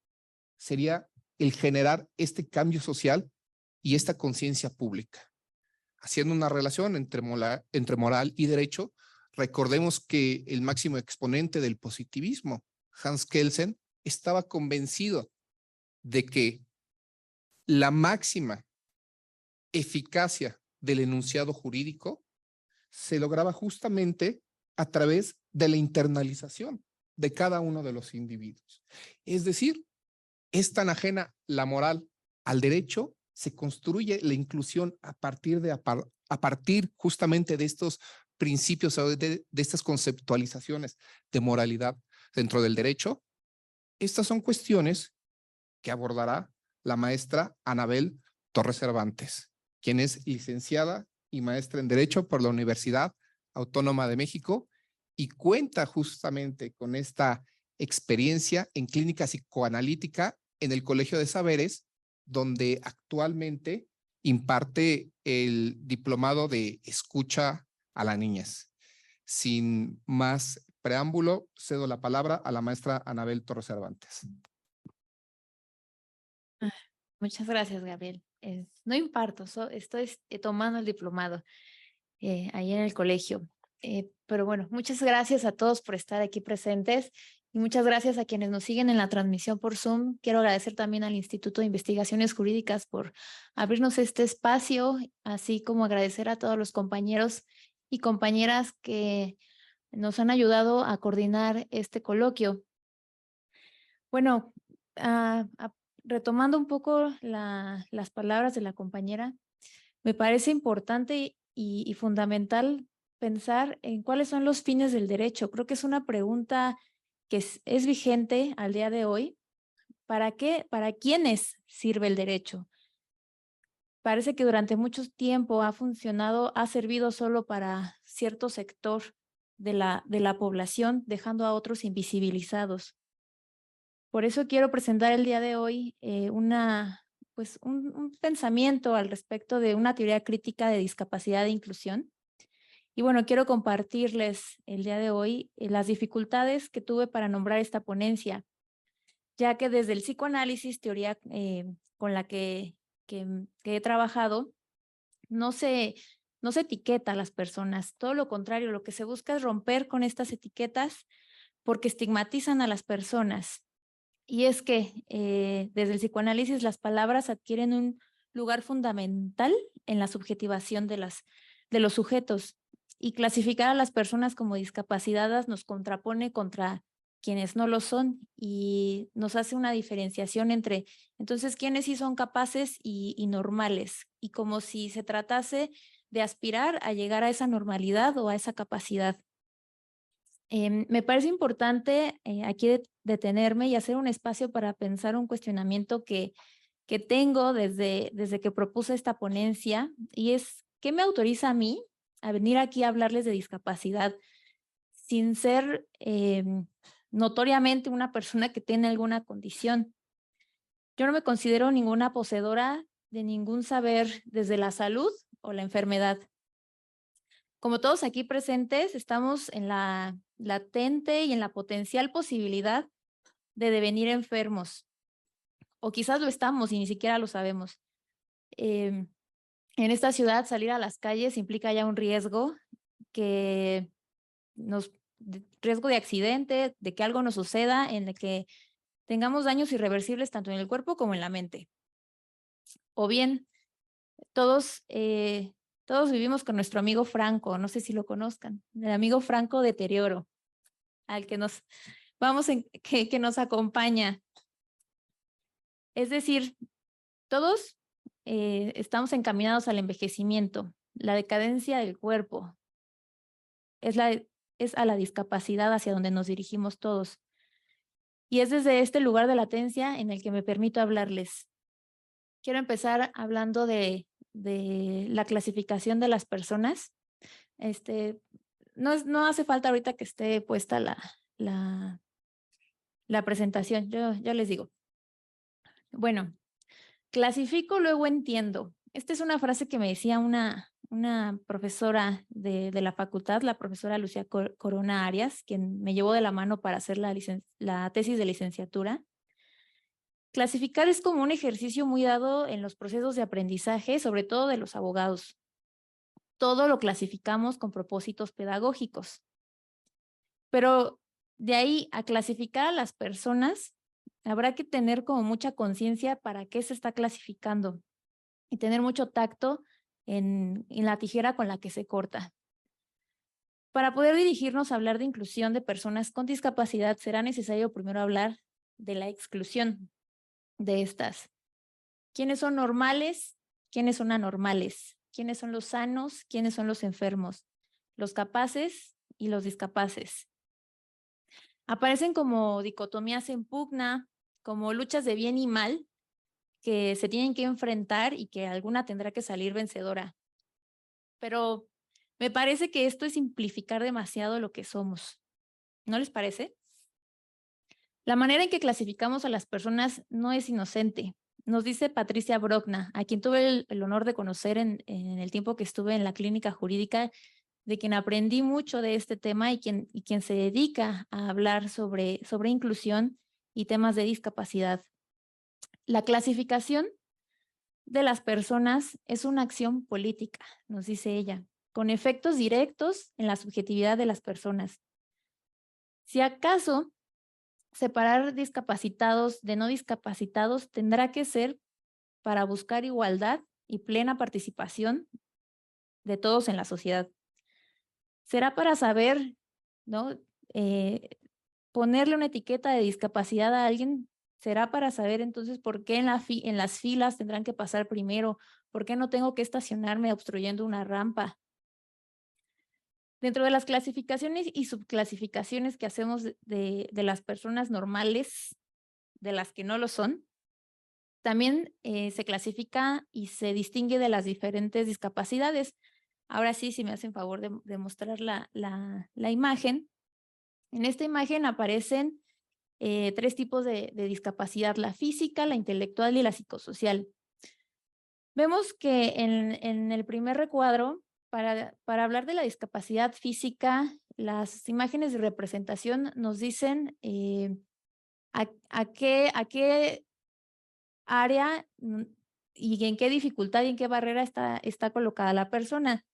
A: sería el generar este cambio social y esta conciencia pública. Haciendo una relación entre moral y derecho, recordemos que el máximo exponente del positivismo, Hans Kelsen, estaba convencido de que la máxima eficacia del enunciado jurídico se lograba justamente a través de la internalización de cada uno de los individuos. Es decir, es tan ajena la moral al derecho, se construye la inclusión a partir justamente de estos principios o de estas conceptualizaciones de moralidad dentro del derecho. Estas son cuestiones que abordará la maestra Anabel Torres Cervantes, quien es licenciada y maestra en Derecho por la Universidad Autónoma de México y cuenta justamente con esta experiencia en clínica psicoanalítica en el Colegio de Saberes, donde actualmente imparte el diplomado de escucha a la niñez. Sin más preámbulo, cedo la palabra a la maestra Anabel Torres Cervantes.
C: Muchas gracias, Gabriel. No imparto, estoy tomando el diplomado ahí en el colegio. Pero bueno, muchas gracias a todos por estar aquí presentes y muchas gracias a quienes nos siguen en la transmisión por Zoom. Quiero agradecer también al Instituto de Investigaciones Jurídicas por abrirnos este espacio, así como agradecer a todos los compañeros y compañeras que nos han ayudado a coordinar este coloquio. Bueno, retomando un poco las palabras de la compañera, me parece importante y fundamental pensar en cuáles son los fines del derecho. Creo que es una pregunta que es vigente al día de hoy. ¿Para qué? ¿Para quiénes sirve el derecho? Parece que durante mucho tiempo ha servido solo para cierto sector de la población, dejando a otros invisibilizados. Por eso quiero presentar el día de hoy un pensamiento al respecto de una teoría crítica de discapacidad e inclusión. Y bueno, quiero compartirles el día de hoy las dificultades que tuve para nombrar esta ponencia, ya que desde el psicoanálisis, teoría con la que he trabajado, no se etiqueta a las personas. Todo lo contrario, lo que se busca es romper con estas etiquetas porque estigmatizan a las personas. Y es que desde el psicoanálisis las palabras adquieren un lugar fundamental en la subjetivación de los sujetos, y clasificar a las personas como discapacitadas nos contrapone contra quienes no lo son y nos hace una diferenciación entre entonces quienes sí son capaces y normales, y como si se tratase de aspirar a llegar a esa normalidad o a esa capacidad. Me parece importante aquí detenerme y hacer un espacio para pensar un cuestionamiento que tengo desde que propuse esta ponencia, y es, ¿qué me autoriza a mí a venir aquí a hablarles de discapacidad sin ser notoriamente una persona que tiene alguna condición? Yo no me considero ninguna poseedora de ningún saber desde la salud o la enfermedad. Como todos aquí presentes, estamos en la latente y en la potencial posibilidad de devenir enfermos, o quizás lo estamos y ni siquiera lo sabemos. En esta ciudad, salir a las calles implica ya un riesgo riesgo de accidente, de que algo nos suceda, en el que tengamos daños irreversibles tanto en el cuerpo como en la mente. O bien, todos vivimos con nuestro amigo Franco, no sé si lo conozcan, el amigo Franco deterioro, al que nos que nos acompaña. Es decir, todos estamos encaminados al envejecimiento, la decadencia del cuerpo, es a la discapacidad hacia donde nos dirigimos todos. Y es desde este lugar de latencia en el que me permito hablarles. Quiero empezar hablando de la clasificación de las personas. No hace falta ahorita que esté puesta la presentación, yo les digo. Bueno, clasifico, luego entiendo. Esta es una frase que me decía una profesora de la facultad, la profesora Lucía Corona Arias, quien me llevó de la mano para hacer la tesis de licenciatura. Clasificar es como un ejercicio muy dado en los procesos de aprendizaje, sobre todo de los abogados. Todo lo clasificamos con propósitos pedagógicos. Pero de ahí a clasificar a las personas, habrá que tener como mucha conciencia para qué se está clasificando y tener mucho tacto en la tijera con la que se corta. Para poder dirigirnos a hablar de inclusión de personas con discapacidad, será necesario primero hablar de la exclusión de estas. ¿Quiénes son normales? ¿Quiénes son anormales? ¿Quiénes son los sanos? ¿Quiénes son los enfermos? Los capaces y los discapaces. Aparecen como dicotomías en pugna, como luchas de bien y mal que se tienen que enfrentar y que alguna tendrá que salir vencedora. Pero me parece que esto es simplificar demasiado lo que somos. ¿No les parece? La manera en que clasificamos a las personas no es inocente. Nos dice Patricia Brockna, a quien tuve el honor de conocer en el tiempo que estuve en la clínica jurídica, de quien aprendí mucho de este tema y quien se dedica a hablar sobre inclusión y temas de discapacidad. La clasificación de las personas es una acción política, nos dice ella, con efectos directos en la subjetividad de las personas. Si acaso separar discapacitados de no discapacitados tendrá que ser para buscar igualdad y plena participación de todos en la sociedad. Será para saber, ¿no? Ponerle una etiqueta de discapacidad a alguien, será para saber entonces por qué en las filas tendrán que pasar primero, por qué no tengo que estacionarme obstruyendo una rampa. Dentro de las clasificaciones y subclasificaciones que hacemos de las personas normales, de las que no lo son, también se clasifica y se distingue de las diferentes discapacidades. Ahora sí, si me hacen favor de mostrar la imagen. En esta imagen aparecen 3 tipos de discapacidad: la física, la intelectual y la psicosocial. Vemos que en el primer recuadro, para hablar de la discapacidad física, las imágenes de representación nos dicen a qué área y en qué dificultad y en qué barrera está colocada la persona.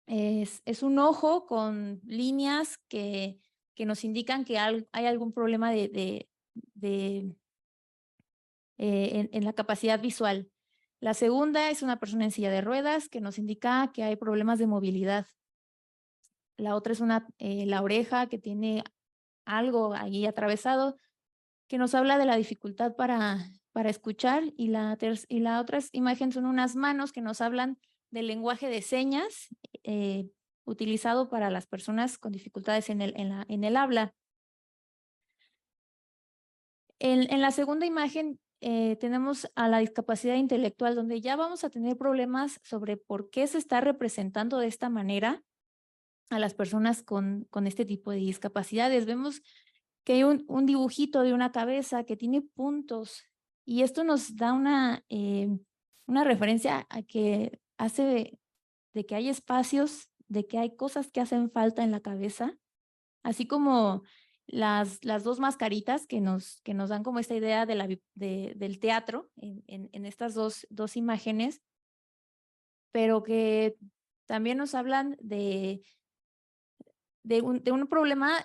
C: Es un ojo con líneas que nos indican que hay algún problema en la capacidad visual. La segunda es una persona en silla de ruedas que nos indica que hay problemas de movilidad. La otra es la oreja que tiene algo ahí atravesado que nos habla de la dificultad para escuchar, y la otra imagen son unas manos que nos hablan del lenguaje de señas utilizado para las personas con dificultades en el habla. En la segunda imagen tenemos a la discapacidad intelectual, donde ya vamos a tener problemas sobre por qué se está representando de esta manera a las personas con este tipo de discapacidades. Vemos que hay un dibujito de una cabeza que tiene puntos, y esto nos da una referencia a que hace de que hay espacios, de que hay cosas que hacen falta en la cabeza, así como las 2 mascaritas que nos dan como esta idea del teatro en estas dos imágenes, pero que también nos hablan de de un problema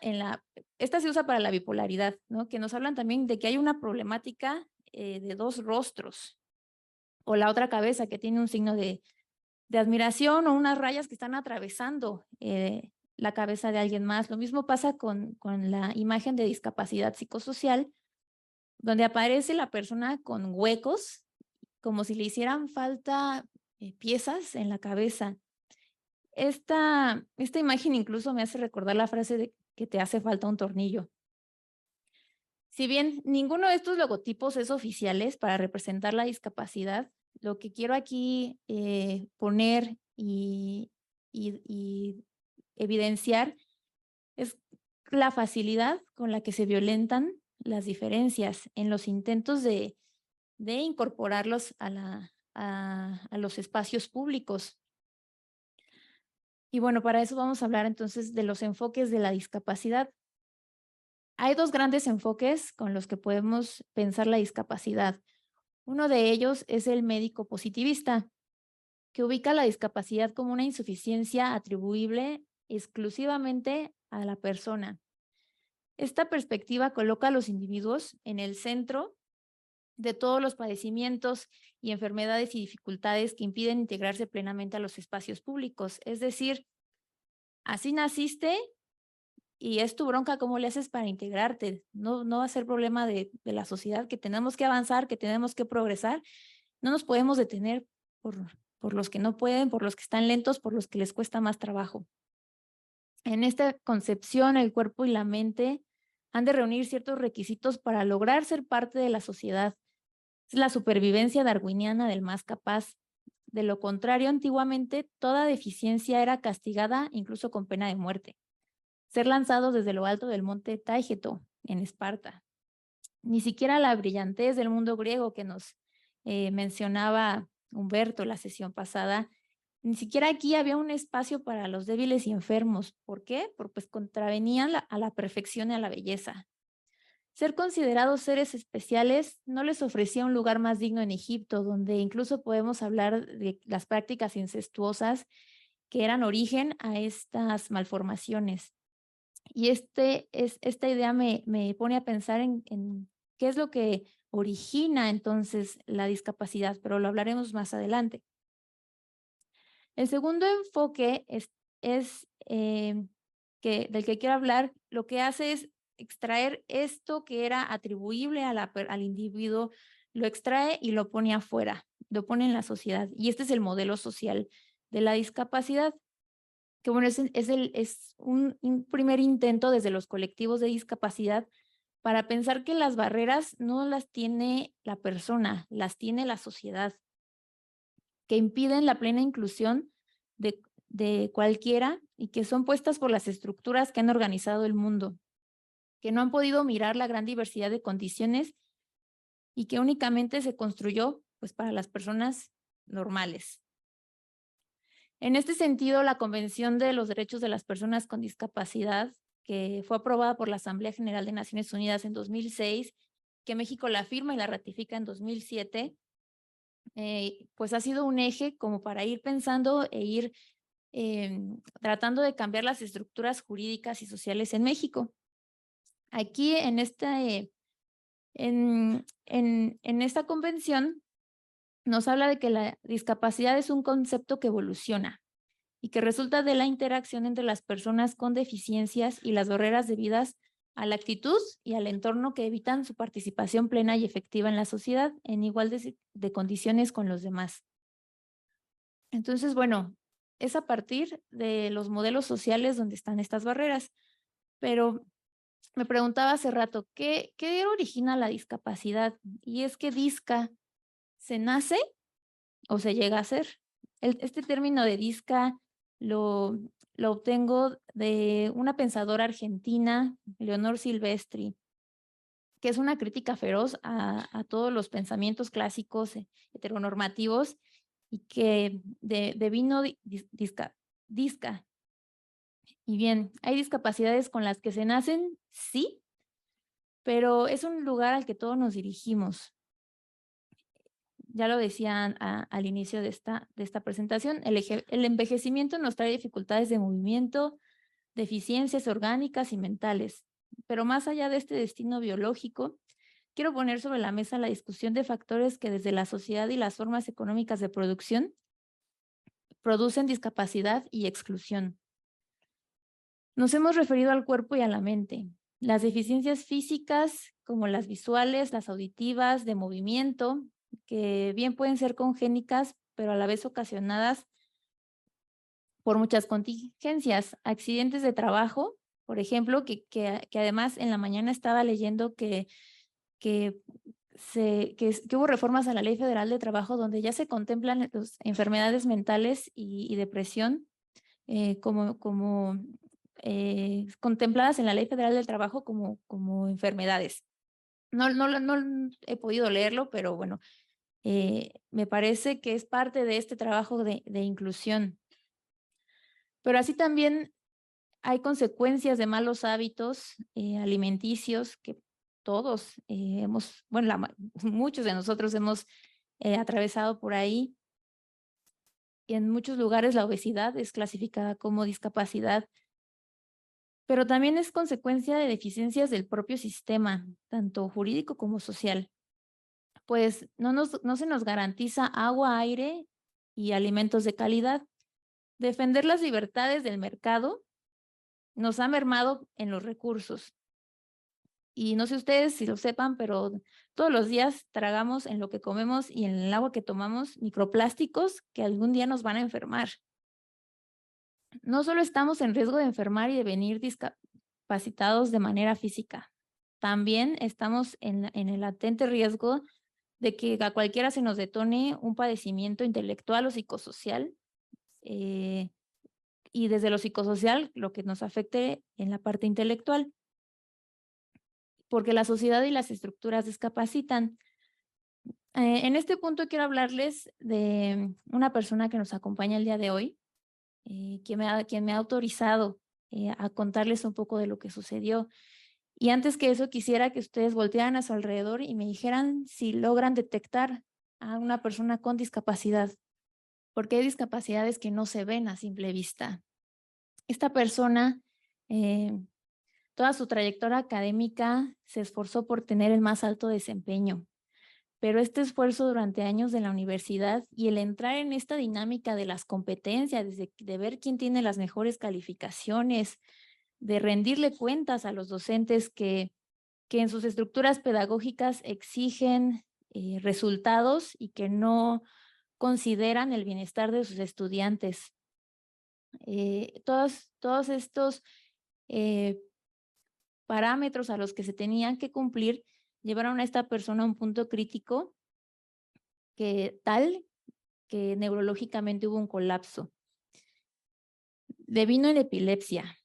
C: esta se usa para la bipolaridad, ¿no? Que nos hablan también de que hay una problemática de dos rostros, o la otra cabeza que tiene un signo de admiración o unas rayas que están atravesando la cabeza de alguien más. Lo mismo pasa con la imagen de discapacidad psicosocial, donde aparece la persona con huecos, como si le hicieran falta piezas en la cabeza. Esta imagen incluso me hace recordar la frase de que te hace falta un tornillo. Si bien ninguno de estos logotipos es oficiales para representar la discapacidad, lo que quiero aquí poner y evidenciar es la facilidad con la que se violentan las diferencias en los intentos de incorporarlos a los espacios públicos. Y bueno, para eso vamos a hablar entonces de los enfoques de la discapacidad. Hay dos grandes enfoques con los que podemos pensar la discapacidad. Uno de ellos es el médico positivista, que ubica la discapacidad como una insuficiencia atribuible exclusivamente a la persona. Esta perspectiva coloca a los individuos en el centro de todos los padecimientos y enfermedades y dificultades que impiden integrarse plenamente a los espacios públicos. Es decir, así naciste y es tu bronca cómo le haces para integrarte. No va a ser problema de la sociedad, que tenemos que avanzar, que tenemos que progresar. No nos podemos detener por los que no pueden, por los que están lentos, por los que les cuesta más trabajo. En esta concepción, el cuerpo y la mente han de reunir ciertos requisitos para lograr ser parte de la sociedad. Es la supervivencia darwiniana del más capaz. De lo contrario, antiguamente, toda deficiencia era castigada incluso con pena de muerte. Ser lanzados desde lo alto del monte Taygeto, en Esparta. Ni siquiera la brillantez del mundo griego que nos mencionaba Humberto la sesión pasada, ni siquiera aquí había un espacio para los débiles y enfermos. ¿Por qué? Porque pues contravenían a la perfección y a la belleza. Ser considerados seres especiales no les ofrecía un lugar más digno en Egipto, donde incluso podemos hablar de las prácticas incestuosas que eran origen a estas malformaciones. Y esta idea me pone a pensar en qué es lo que origina entonces la discapacidad, pero lo hablaremos más adelante. El segundo enfoque del que quiero hablar, lo que hace es extraer esto que era atribuible al individuo, lo extrae y lo pone afuera, lo pone en la sociedad. Y este es el modelo social de la discapacidad, que bueno, es un primer intento desde los colectivos de discapacidad para pensar que las barreras no las tiene la persona, las tiene la sociedad, que impiden la plena inclusión de cualquiera y que son puestas por las estructuras que han organizado el mundo, que no han podido mirar la gran diversidad de condiciones y que únicamente se construyó pues para las personas normales. En este sentido, la Convención de los Derechos de las Personas con Discapacidad, que fue aprobada por la Asamblea General de Naciones Unidas en 2006, que México la firma y la ratifica en 2007, pues ha sido un eje como para ir pensando e ir tratando de cambiar las estructuras jurídicas y sociales en México. Aquí en esta convención nos habla de que la discapacidad es un concepto que evoluciona y que resulta de la interacción entre las personas con deficiencias y las barreras debidas a la actitud y al entorno que evitan su participación plena y efectiva en la sociedad en igual de condiciones con los demás. Entonces, bueno, es a partir de los modelos sociales donde están estas barreras. Pero me preguntaba hace rato, ¿qué origina la discapacidad? Y es que disca, ¿se nace o se llega a ser? Este término de disca lo obtengo de una pensadora argentina, Leonor Silvestri, que es una crítica feroz a todos los pensamientos clásicos heteronormativos y que devino disca. Y bien, hay discapacidades con las que se nacen, sí, pero es un lugar al que todos nos dirigimos. Ya lo decían al inicio de esta presentación, el envejecimiento nos trae dificultades de movimiento, deficiencias orgánicas y mentales. Pero más allá de este destino biológico, quiero poner sobre la mesa la discusión de factores que desde la sociedad y las formas económicas de producción producen discapacidad y exclusión. Nos hemos referido al cuerpo y a la mente. Las deficiencias físicas, como las visuales, las auditivas, de movimiento, que bien pueden ser congénitas, pero a la vez ocasionadas por muchas contingencias, accidentes de trabajo, por ejemplo, que además en la mañana estaba leyendo que hubo reformas a la Ley Federal de Trabajo donde ya se contemplan las enfermedades mentales y depresión contempladas en la Ley Federal del Trabajo como enfermedades. No he podido leerlo, pero bueno, me parece que es parte de este trabajo de inclusión. Pero así también hay consecuencias de malos hábitos alimenticios que todos muchos de nosotros hemos atravesado por ahí. Y en muchos lugares la obesidad es clasificada como discapacidad, pero también es consecuencia de deficiencias del propio sistema, tanto jurídico como social. Pues no se nos garantiza agua, aire y alimentos de calidad. Defender las libertades del mercado nos ha mermado en los recursos. Y no sé ustedes si lo sepan, pero todos los días tragamos en lo que comemos y en el agua que tomamos microplásticos que algún día nos van a enfermar. No solo estamos en riesgo de enfermar y de venir discapacitados de manera física, también estamos en el latente riesgo de que a cualquiera se nos detone un padecimiento intelectual o psicosocial, y desde lo psicosocial lo que nos afecte en la parte intelectual, porque la sociedad y las estructuras discapacitan. En este punto quiero hablarles de una persona que nos acompaña el día de hoy, quien me ha autorizado a contarles un poco de lo que sucedió. Y antes que eso, quisiera que ustedes voltearan a su alrededor y me dijeran si logran detectar a una persona con discapacidad, porque hay discapacidades que no se ven a simple vista. Esta persona, toda su trayectoria académica se esforzó por tener el más alto desempeño, pero este esfuerzo durante años de la universidad y el entrar en esta dinámica de las competencias, de ver quién tiene las mejores calificaciones, de rendirle cuentas a los docentes que en sus estructuras pedagógicas exigen resultados y que no consideran el bienestar de sus estudiantes. Todos estos parámetros a los que se tenían que cumplir llevaron a esta persona a un punto crítico que neurológicamente hubo un colapso. Devino en epilepsia,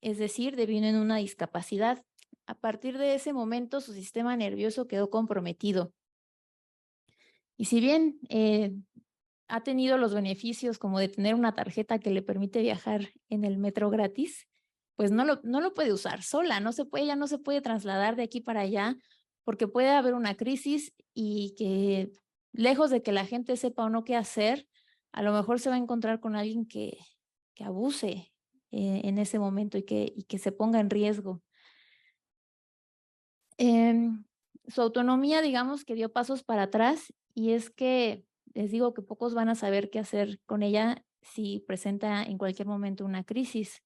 C: es decir, devino en una discapacidad. A partir de ese momento, su sistema nervioso quedó comprometido. Y si bien ha tenido los beneficios como de tener una tarjeta que le permite viajar en el metro gratis, pues no lo puede usar sola, ella no se puede trasladar de aquí para allá porque puede haber una crisis y que lejos de que la gente sepa o no qué hacer, a lo mejor se va a encontrar con alguien que abuse en ese momento y que se ponga en riesgo. Su autonomía, digamos, que dio pasos para atrás, y es que les digo que pocos van a saber qué hacer con ella si presenta en cualquier momento una crisis.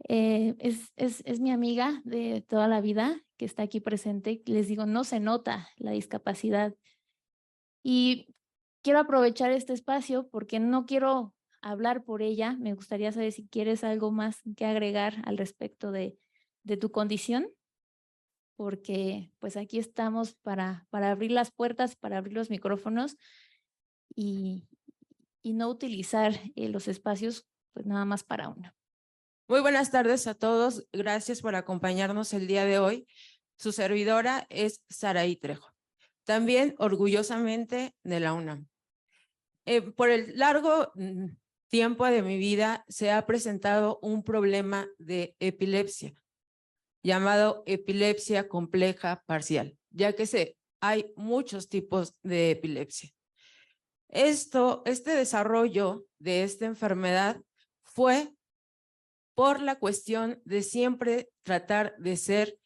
C: Es mi amiga de toda la vida que está aquí presente. Les digo, no se nota la discapacidad. Y quiero aprovechar este espacio porque no quiero hablar por ella. Me gustaría saber si quieres algo más que agregar al respecto de tu condición, porque pues aquí estamos para abrir las puertas, para abrir los micrófonos y no utilizar los espacios pues nada más para uno.
D: Muy buenas tardes a todos. Gracias por acompañarnos el día de hoy. Su servidora es Saraí Trejo, también orgullosamente de la UNAM. Por el largo tiempo de mi vida se ha presentado un problema de epilepsia llamado epilepsia compleja parcial, ya que hay muchos tipos de epilepsia. Este desarrollo de esta enfermedad fue por la cuestión de siempre tratar de ser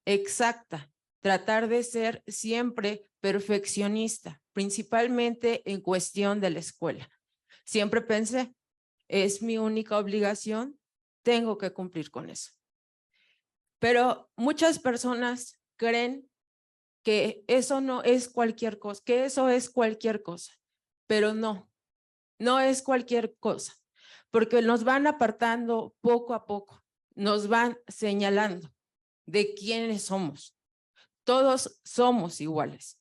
D: exacta, tratar de ser siempre perfeccionista, principalmente en cuestión de la escuela. Siempre pensé, es mi única obligación, tengo que cumplir con eso. Pero muchas personas creen que eso no es cualquier cosa, que eso es cualquier cosa, pero no, no es cualquier cosa, porque nos van apartando poco a poco, nos van señalando de quiénes somos. Todos somos iguales.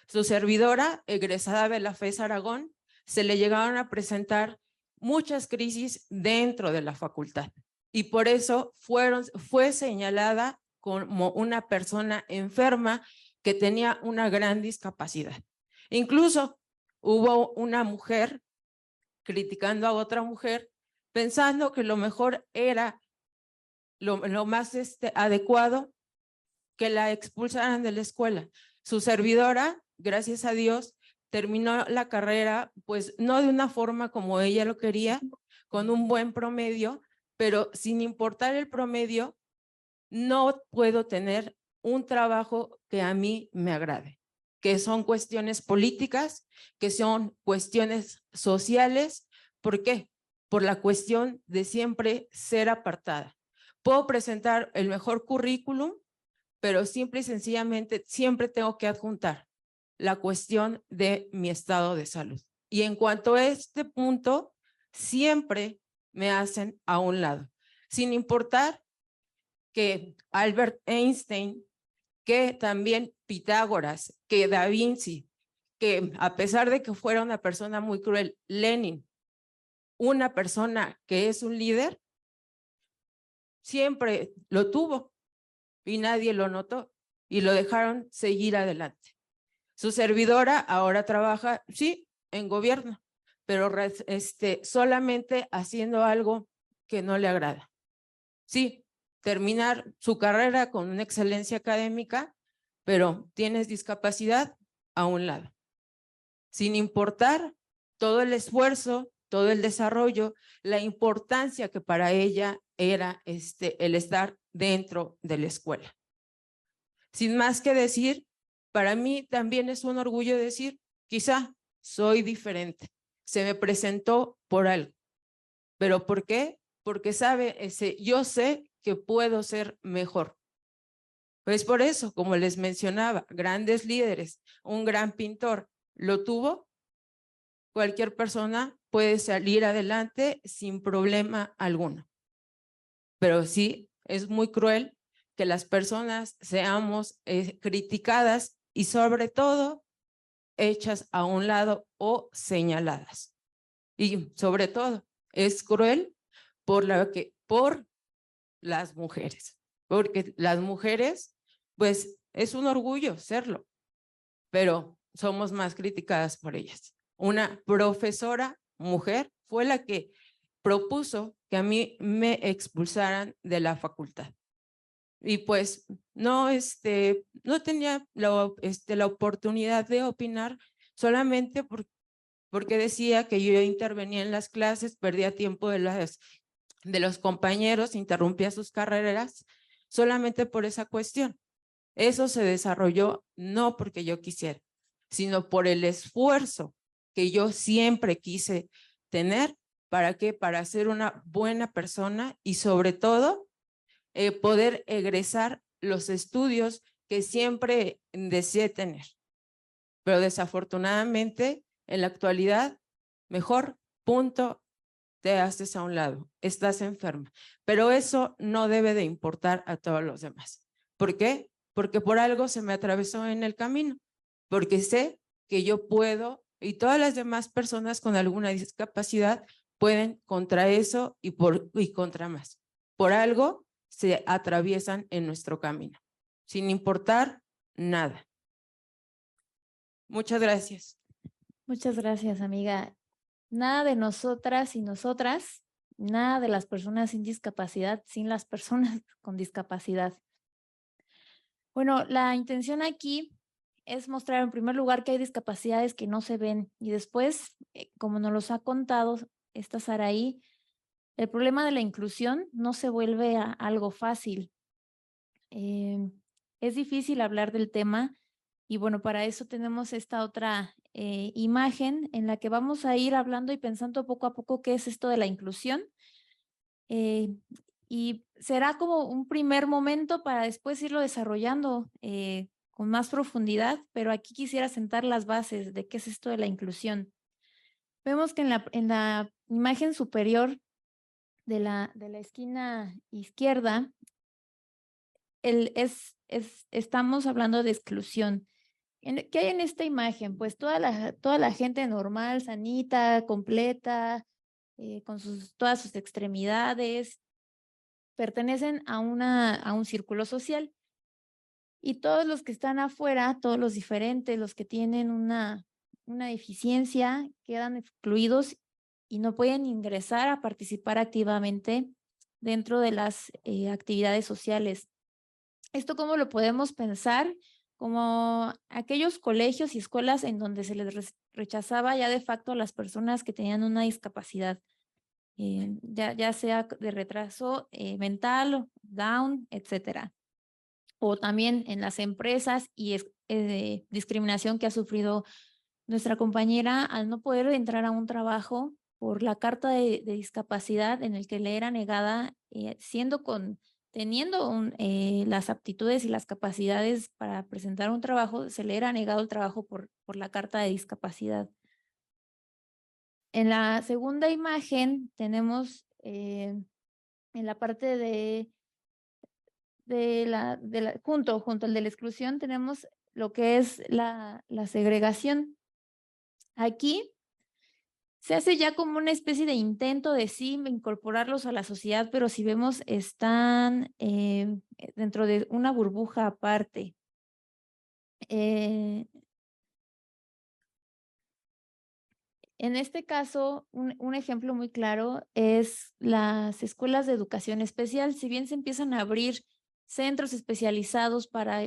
D: Su servidora, egresada de la FES Aragón, se le llegaron a presentar muchas crisis dentro de la facultad y por eso fue señalada como una persona enferma que tenía una gran discapacidad. Incluso hubo una mujer criticando a otra mujer, pensando que lo mejor era lo más adecuado que la expulsaran de la escuela. Su servidora, gracias a Dios, terminó la carrera, pues no de una forma como ella lo quería, con un buen promedio, pero sin importar el promedio, no puedo tener un trabajo que a mí me agrade, que son cuestiones políticas, que son cuestiones sociales. ¿Por qué? Por la cuestión de siempre ser apartada. Puedo presentar el mejor currículum, pero simple y sencillamente siempre tengo que adjuntar la cuestión de mi estado de salud. Y en cuanto a este punto, siempre me hacen a un lado, sin importar que Albert Einstein, que también Pitágoras, que Da Vinci, que a pesar de que fuera una persona muy cruel, Lenin, una persona que es un líder, siempre lo tuvo y nadie lo notó y lo dejaron seguir adelante. Su servidora ahora trabaja, sí, en gobierno, pero solamente haciendo algo que no le agrada. Sí, terminar su carrera con una excelencia académica, pero tienes discapacidad a un lado. Sin importar todo el esfuerzo, todo el desarrollo, la importancia que para ella era el estar dentro de la escuela. Sin más que decir, para mí también es un orgullo decir, quizá soy diferente, se me presentó por algo. ¿Pero por qué? Porque yo sé que puedo ser mejor. Pues por eso, como les mencionaba, grandes líderes, un gran pintor, lo tuvo, cualquier persona puede salir adelante sin problema alguno. Pero sí, es muy cruel que las personas seamos criticadas y sobre todo hechas a un lado o señaladas. Y sobre todo, es cruel por las mujeres, porque las mujeres, pues es un orgullo serlo, pero somos más criticadas por ellas. Una profesora mujer fue la que propuso que a mí me expulsaran de la facultad. Y pues no tenía la oportunidad de opinar solamente porque decía que yo intervenía en las clases, perdía tiempo de los compañeros, interrumpía sus carreras, solamente por esa cuestión. Eso se desarrolló no porque yo quisiera, sino por el esfuerzo que yo siempre quise tener. ¿Para qué? Para ser una buena persona y sobre todo poder egresar los estudios que siempre deseé tener. Pero desafortunadamente, en la actualidad, mejor punto, te haces a un lado, estás enferma. Pero eso no debe de importar a todos los demás. ¿Por qué? Porque por algo se me atravesó en el camino, porque sé que yo puedo y todas las demás personas con alguna discapacidad pueden contra eso y contra más. Por algo se atraviesan en nuestro camino, sin importar nada. Muchas gracias.
C: Muchas gracias, amiga. Nada de nosotras y nosotras, nada de las personas sin discapacidad, sin las personas con discapacidad. Bueno, la intención aquí es mostrar en primer lugar que hay discapacidades que no se ven y después, como nos los ha contado esta Saraí, el problema de la inclusión no se vuelve algo fácil. Es difícil hablar del tema y bueno, para eso tenemos esta otra imagen en la que vamos a ir hablando y pensando poco a poco qué es esto de la inclusión. Y será como un primer momento para después irlo desarrollando con más profundidad, pero aquí quisiera sentar las bases de qué es esto de la inclusión. Vemos que en la imagen superior de la esquina izquierda, estamos hablando de exclusión. ¿Qué hay en esta imagen? Pues toda la gente normal, sanita, completa, con todas sus extremidades, pertenecen a un círculo social. Y todos los que están afuera, todos los diferentes, los que tienen una deficiencia, quedan excluidos y no pueden ingresar a participar activamente dentro de las actividades sociales. ¿Esto cómo lo podemos pensar? Como aquellos colegios y escuelas en donde se les rechazaba ya de facto a las personas que tenían una discapacidad, ya sea de retraso mental, Down, etcétera. O también en las empresas y discriminación que ha sufrido nuestra compañera al no poder entrar a un trabajo por la carta de discapacidad en el que le era negada, teniendo las aptitudes y las capacidades para presentar un trabajo, se le era negado el trabajo por la carta de discapacidad. En la segunda imagen tenemos en la parte junto al de la exclusión tenemos lo que es la segregación. Aquí se hace ya como una especie de intento de sí incorporarlos a la sociedad, pero si vemos están dentro de una burbuja aparte. En este caso, un ejemplo muy claro es las escuelas de educación especial. Si bien se empiezan a abrir centros especializados para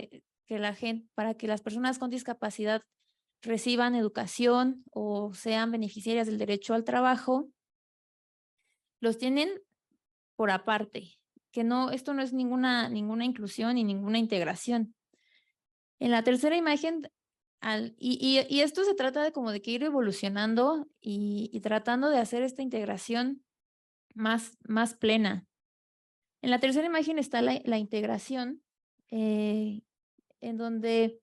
C: que las personas con discapacidad reciban educación o sean beneficiarias del derecho al trabajo, los tienen por aparte, que esto no es ninguna inclusión ni ninguna integración. En la tercera imagen, y esto se trata de como de que ir evolucionando y tratando de hacer esta integración más plena. En la tercera imagen está la integración, en donde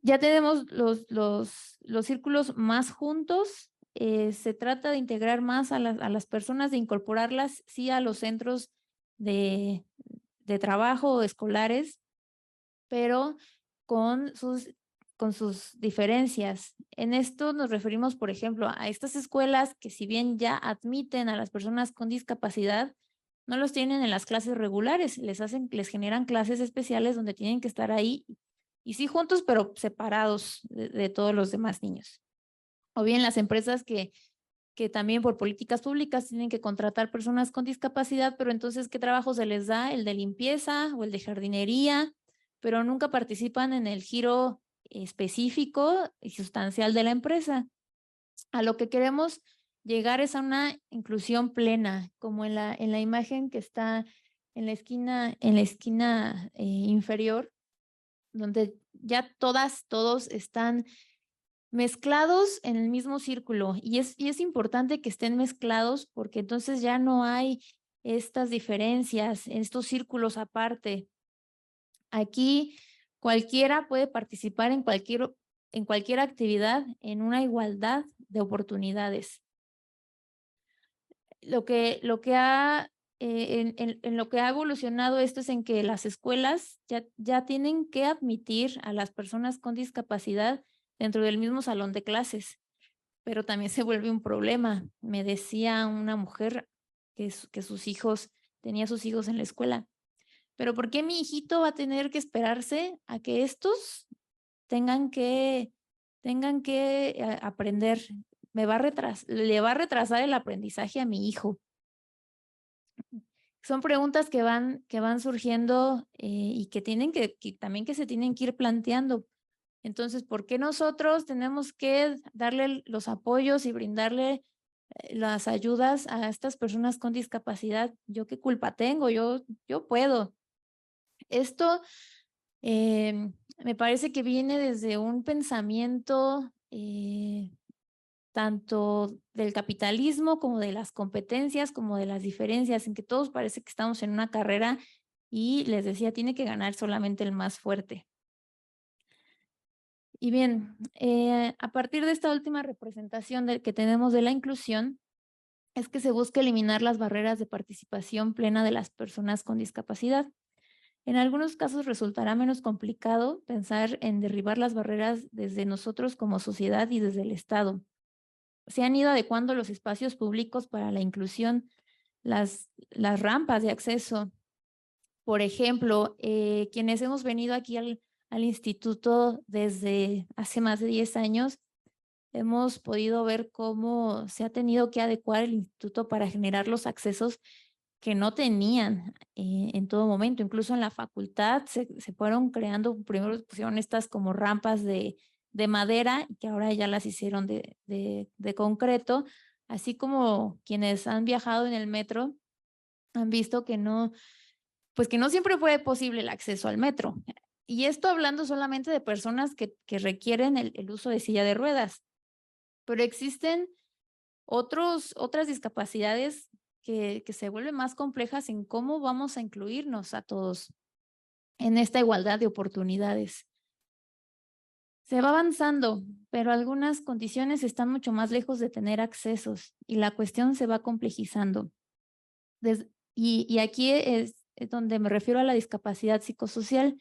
C: ya tenemos los círculos más juntos. Se trata de integrar más a las personas, de incorporarlas, sí, a los centros de trabajo escolares, pero con sus diferencias. En esto nos referimos, por ejemplo, a estas escuelas que si bien ya admiten a las personas con discapacidad, no los tienen en las clases regulares, les generan clases especiales donde tienen que estar ahí y sí juntos, pero separados de todos los demás niños. O bien las empresas que también por políticas públicas tienen que contratar personas con discapacidad, pero entonces, ¿qué trabajo se les da? El de limpieza o el de jardinería, pero nunca participan en el giro específico y sustancial de la empresa. A lo que queremos llegar es a una inclusión plena, como en la imagen que está en la esquina inferior, donde ya todos están mezclados en el mismo círculo y es importante que estén mezclados porque entonces ya no hay estas diferencias, estos círculos aparte. Aquí cualquiera puede participar en cualquier actividad en una igualdad de oportunidades. En lo que ha evolucionado esto es en que las escuelas ya tienen que admitir a las personas con discapacidad dentro del mismo salón de clases, pero también se vuelve un problema. Me decía una mujer que tenía sus hijos en la escuela, pero ¿por qué mi hijito va a tener que esperarse a que estos tengan que aprender? Le va a retrasar el aprendizaje a mi hijo. Son preguntas que van surgiendo y que también se tienen que ir planteando. Entonces, ¿por qué nosotros tenemos que darle los apoyos y brindarle las ayudas a estas personas con discapacidad. ¿Yo qué culpa tengo? Yo puedo. Esto me parece que viene desde un pensamiento tanto del capitalismo como de las competencias, como de las diferencias, en que todos parece que estamos en una carrera y les decía, tiene que ganar solamente el más fuerte. Y bien, a partir de esta última representación que tenemos de la inclusión, es que se busca eliminar las barreras de participación plena de las personas con discapacidad. En algunos casos resultará menos complicado pensar en derribar las barreras desde nosotros como sociedad y desde el Estado. Se han ido adecuando los espacios públicos para la inclusión, las rampas de acceso. Por ejemplo, quienes hemos venido aquí al instituto desde hace más de 10 años, hemos podido ver cómo se ha tenido que adecuar el instituto para generar los accesos que no tenían en todo momento. Incluso en la facultad se fueron creando, primero pusieron estas como rampas de madera, que ahora ya las hicieron de concreto, así como quienes han viajado en el metro han visto que no siempre fue posible el acceso al metro. Y esto hablando solamente de personas que requieren el uso de silla de ruedas. Pero existen otras discapacidades que se vuelven más complejas en cómo vamos a incluirnos a todos en esta igualdad de oportunidades. Se va avanzando, pero algunas condiciones están mucho más lejos de tener accesos y la cuestión se va complejizando. Y aquí es donde me refiero a la discapacidad psicosocial,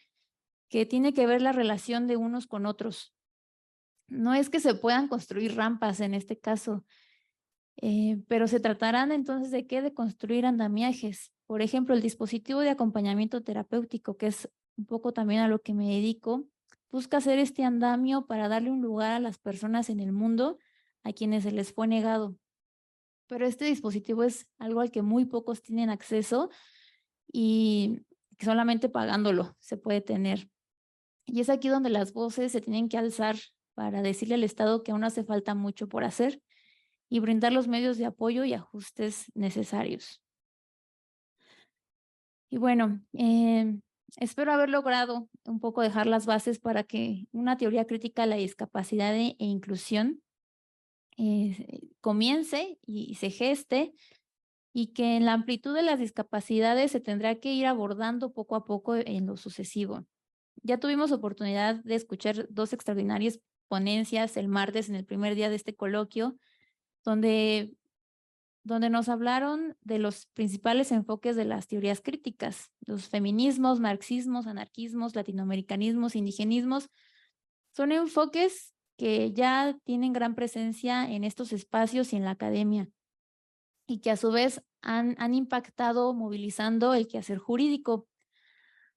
C: que tiene que ver la relación de unos con otros. No es que se puedan construir rampas en este caso, pero se tratarán entonces de qué, de construir andamiajes. Por ejemplo, el dispositivo de acompañamiento terapéutico, que es un poco también a lo que me dedico, busca hacer este andamio para darle un lugar a las personas en el mundo a quienes se les fue negado. Pero este dispositivo es algo al que muy pocos tienen acceso y que solamente pagándolo se puede tener. Y es aquí donde las voces se tienen que alzar para decirle al Estado que aún hace falta mucho por hacer y brindar los medios de apoyo y ajustes necesarios. Y bueno, espero haber logrado un poco dejar las bases para que una teoría crítica de la discapacidad e inclusión comience y se geste, y que en la amplitud de las discapacidades se tendrá que ir abordando poco a poco en lo sucesivo. Ya tuvimos oportunidad de escuchar 2 extraordinarias ponencias el martes en el primer día de este coloquio, donde nos hablaron de los principales enfoques de las teorías críticas, los feminismos, marxismos, anarquismos, latinoamericanismos, indigenismos. Son enfoques que ya tienen gran presencia en estos espacios y en la academia, y que a su vez han impactado movilizando el quehacer jurídico.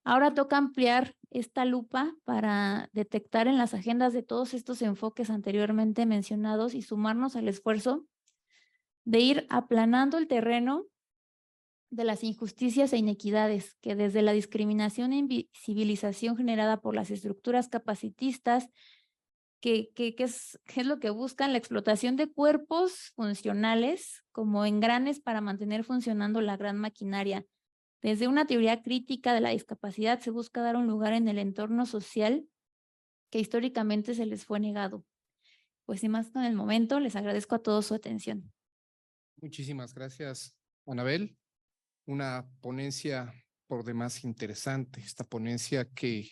C: Ahora toca ampliar esta lupa para detectar en las agendas de todos estos enfoques anteriormente mencionados y sumarnos al esfuerzo de ir aplanando el terreno de las injusticias e inequidades que desde la discriminación e invisibilización generada por las estructuras capacitistas, que es lo que buscan, la explotación de cuerpos funcionales como engranes para mantener funcionando la gran maquinaria. Desde una teoría crítica de la discapacidad se busca dar un lugar en el entorno social que históricamente se les fue negado. Pues sin más con el momento, les agradezco a todos su atención.
A: Muchísimas gracias, Anabel. Una ponencia por demás interesante, esta ponencia que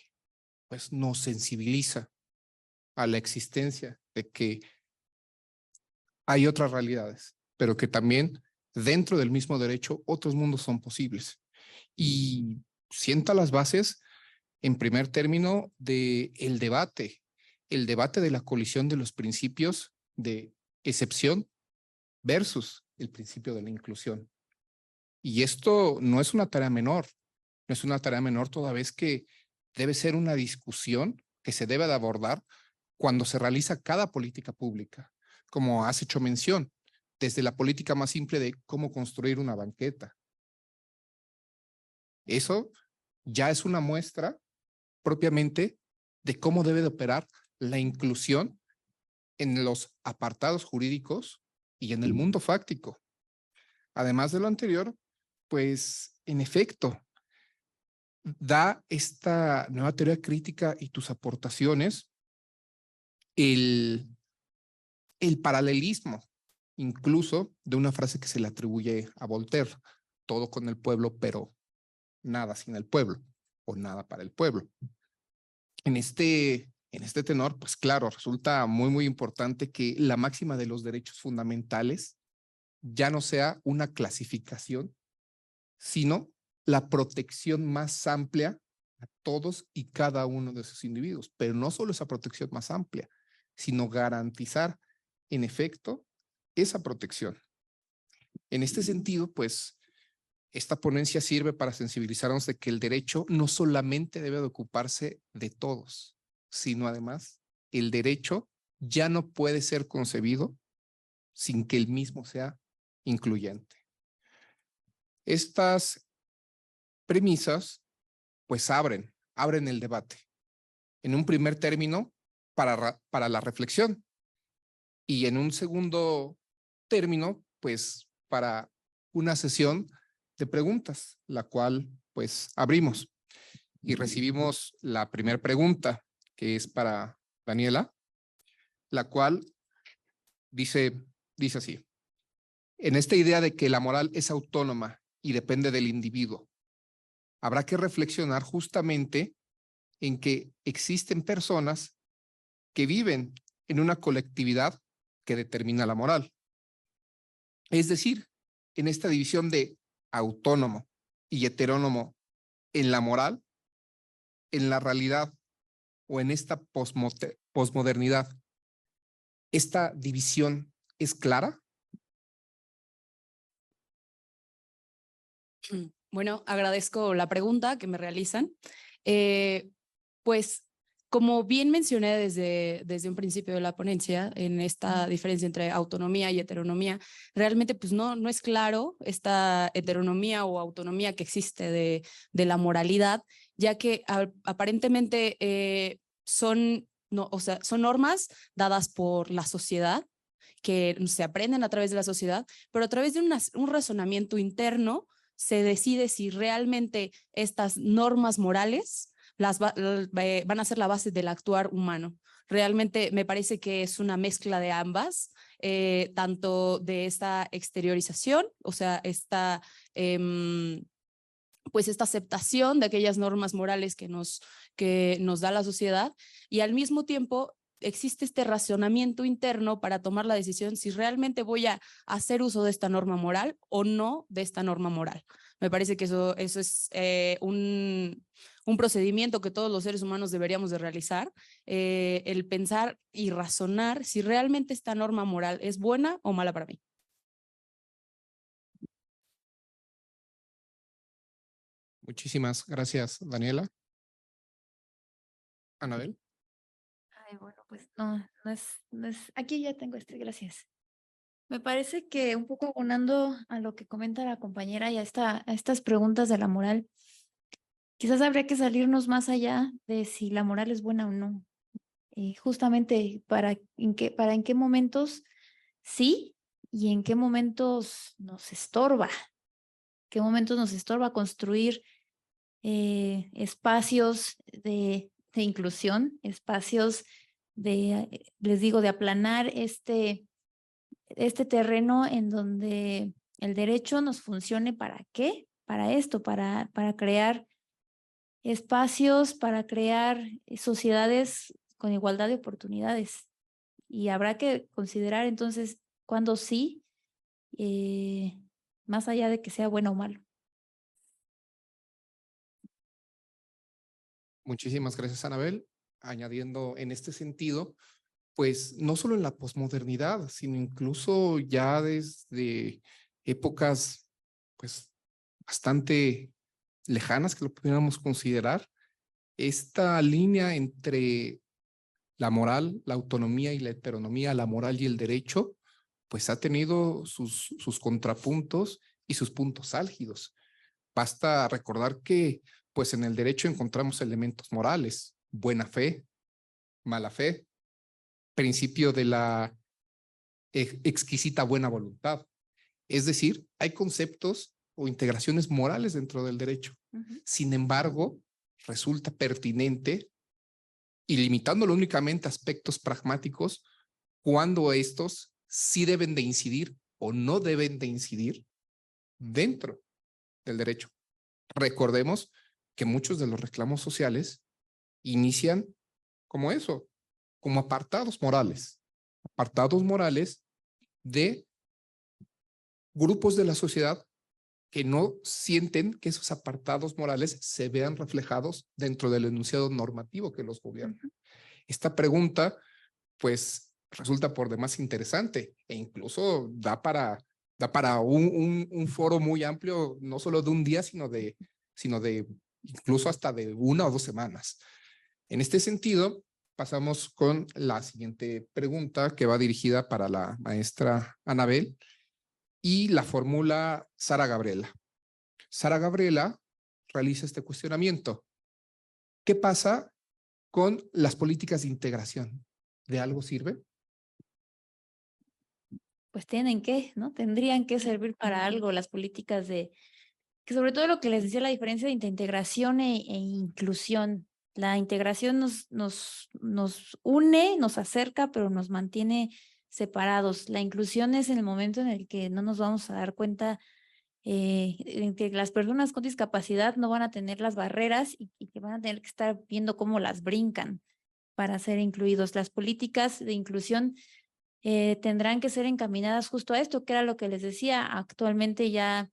A: pues nos sensibiliza a la existencia de que hay otras realidades, pero que también dentro del mismo derecho otros mundos son posibles. Y sienta las bases, en primer término, de el debate de la colisión de los principios de excepción versus el principio de la inclusión. Y esto no es una tarea menor, no es una tarea menor toda vez que debe ser una discusión que se debe de abordar cuando se realiza cada política pública, como has hecho mención, desde la política más simple de cómo construir una banqueta. Eso ya es una muestra propiamente de cómo debe de operar la inclusión en los apartados jurídicos y en el mundo fáctico. Además de lo anterior, pues en efecto, da esta nueva teoría crítica y tus aportaciones el paralelismo, incluso de una frase que se le atribuye a Voltaire: todo con el pueblo, pero nada sin el pueblo, o nada para el pueblo. En este tenor, pues claro, resulta muy importante que la máxima de los derechos fundamentales ya no sea una clasificación, sino la protección más amplia a todos y cada uno de esos individuos. Pero no solo esa protección más amplia, sino garantizar, en efecto, esa protección. En este sentido, pues, esta ponencia sirve para sensibilizarnos de que el derecho no solamente debe de ocuparse de todos, sino además el derecho ya no puede ser concebido sin que el mismo sea incluyente. Estas premisas pues abren el debate. En un primer término, para la reflexión, y en un segundo término, pues para una sesión de preguntas, la cual pues abrimos. Y recibimos la primera pregunta, que es para Daniela, la cual dice así: en esta idea de que la moral es autónoma y depende del individuo, habrá que reflexionar justamente en que existen personas que viven en una colectividad que determina la moral. Es decir, en esta división de autónomo y heterónomo en la moral, en la realidad o en esta posmodernidad, ¿esta división es clara?
B: Bueno, agradezco la pregunta que me realizan. Pues como bien mencioné desde un principio de la ponencia, en esta diferencia entre autonomía y heteronomía, realmente pues no es claro esta heteronomía o autonomía que existe de la moralidad, ya que aparentemente son normas dadas por la sociedad, que se aprenden a través de la sociedad, pero a través de un razonamiento interno se decide si realmente estas normas morales van a ser la base del actuar humano. Realmente me parece que es una mezcla de ambas, tanto de esta exteriorización, o sea, pues esta aceptación de aquellas normas morales que nos da la sociedad, y al mismo tiempo existe este razonamiento interno para tomar la decisión si realmente voy a hacer uso de esta norma moral o no de esta norma moral. Me parece que eso es un procedimiento que todos los seres humanos deberíamos de realizar, el pensar y razonar si realmente esta norma moral es buena o mala para mí.
A: Muchísimas gracias, Daniela. Anabel.
C: Ay, bueno, pues no es, aquí ya tengo gracias. Me parece que un poco abonando a lo que comenta la compañera y a estas preguntas de la moral, quizás habría que salirnos más allá de si la moral es buena o no. Justamente en qué momentos sí y en qué momentos nos estorba. Qué momentos nos estorba construir espacios de inclusión, espacios les digo, de aplanar este terreno en donde el derecho nos funcione. ¿Para qué? Para esto, para crear espacios, para crear sociedades con igualdad de oportunidades. Y habrá que considerar entonces cuándo sí, más allá de que sea bueno o malo.
A: Muchísimas gracias, Anabel. Añadiendo en este sentido, pues no solo en la posmodernidad, sino incluso ya desde épocas pues bastante lejanas que lo pudiéramos considerar, esta línea entre la moral, la autonomía y la heteronomía, la moral y el derecho, pues ha tenido sus contrapuntos y sus puntos álgidos. Basta recordar que pues en el derecho encontramos elementos morales: buena fe, mala fe, principio de la exquisita buena voluntad. Es decir, hay conceptos o integraciones morales dentro del derecho. Sin embargo, resulta pertinente y limitándolo únicamente a aspectos pragmáticos, cuando estos sí deben de incidir o no deben de incidir dentro del derecho. Recordemos que muchos de los reclamos sociales inician como eso, como apartados morales de grupos de la sociedad que no sienten que esos apartados morales se vean reflejados dentro del enunciado normativo que los gobierna. Esta pregunta, pues, resulta por demás interesante e incluso da para un foro muy amplio, no solo de un día, sino de incluso hasta de 1 o 2 semanas. En este sentido, pasamos con la siguiente pregunta que va dirigida para la maestra Anabel y la formula Sara Gabriela. Sara Gabriela realiza este cuestionamiento. ¿Qué pasa con las políticas de integración? ¿De algo sirve?
C: Pues tienen que, ¿no? Tendrían que servir para algo las políticas que sobre todo lo que les decía, la diferencia entre integración e inclusión. La integración nos une, nos acerca, pero nos mantiene separados. La inclusión es en el momento en el que no nos vamos a dar cuenta en que las personas con discapacidad no van a tener las barreras y que van a tener que estar viendo cómo las brincan para ser incluidos. Las políticas de inclusión tendrán que ser encaminadas justo a esto, que era lo que les decía. Actualmente ya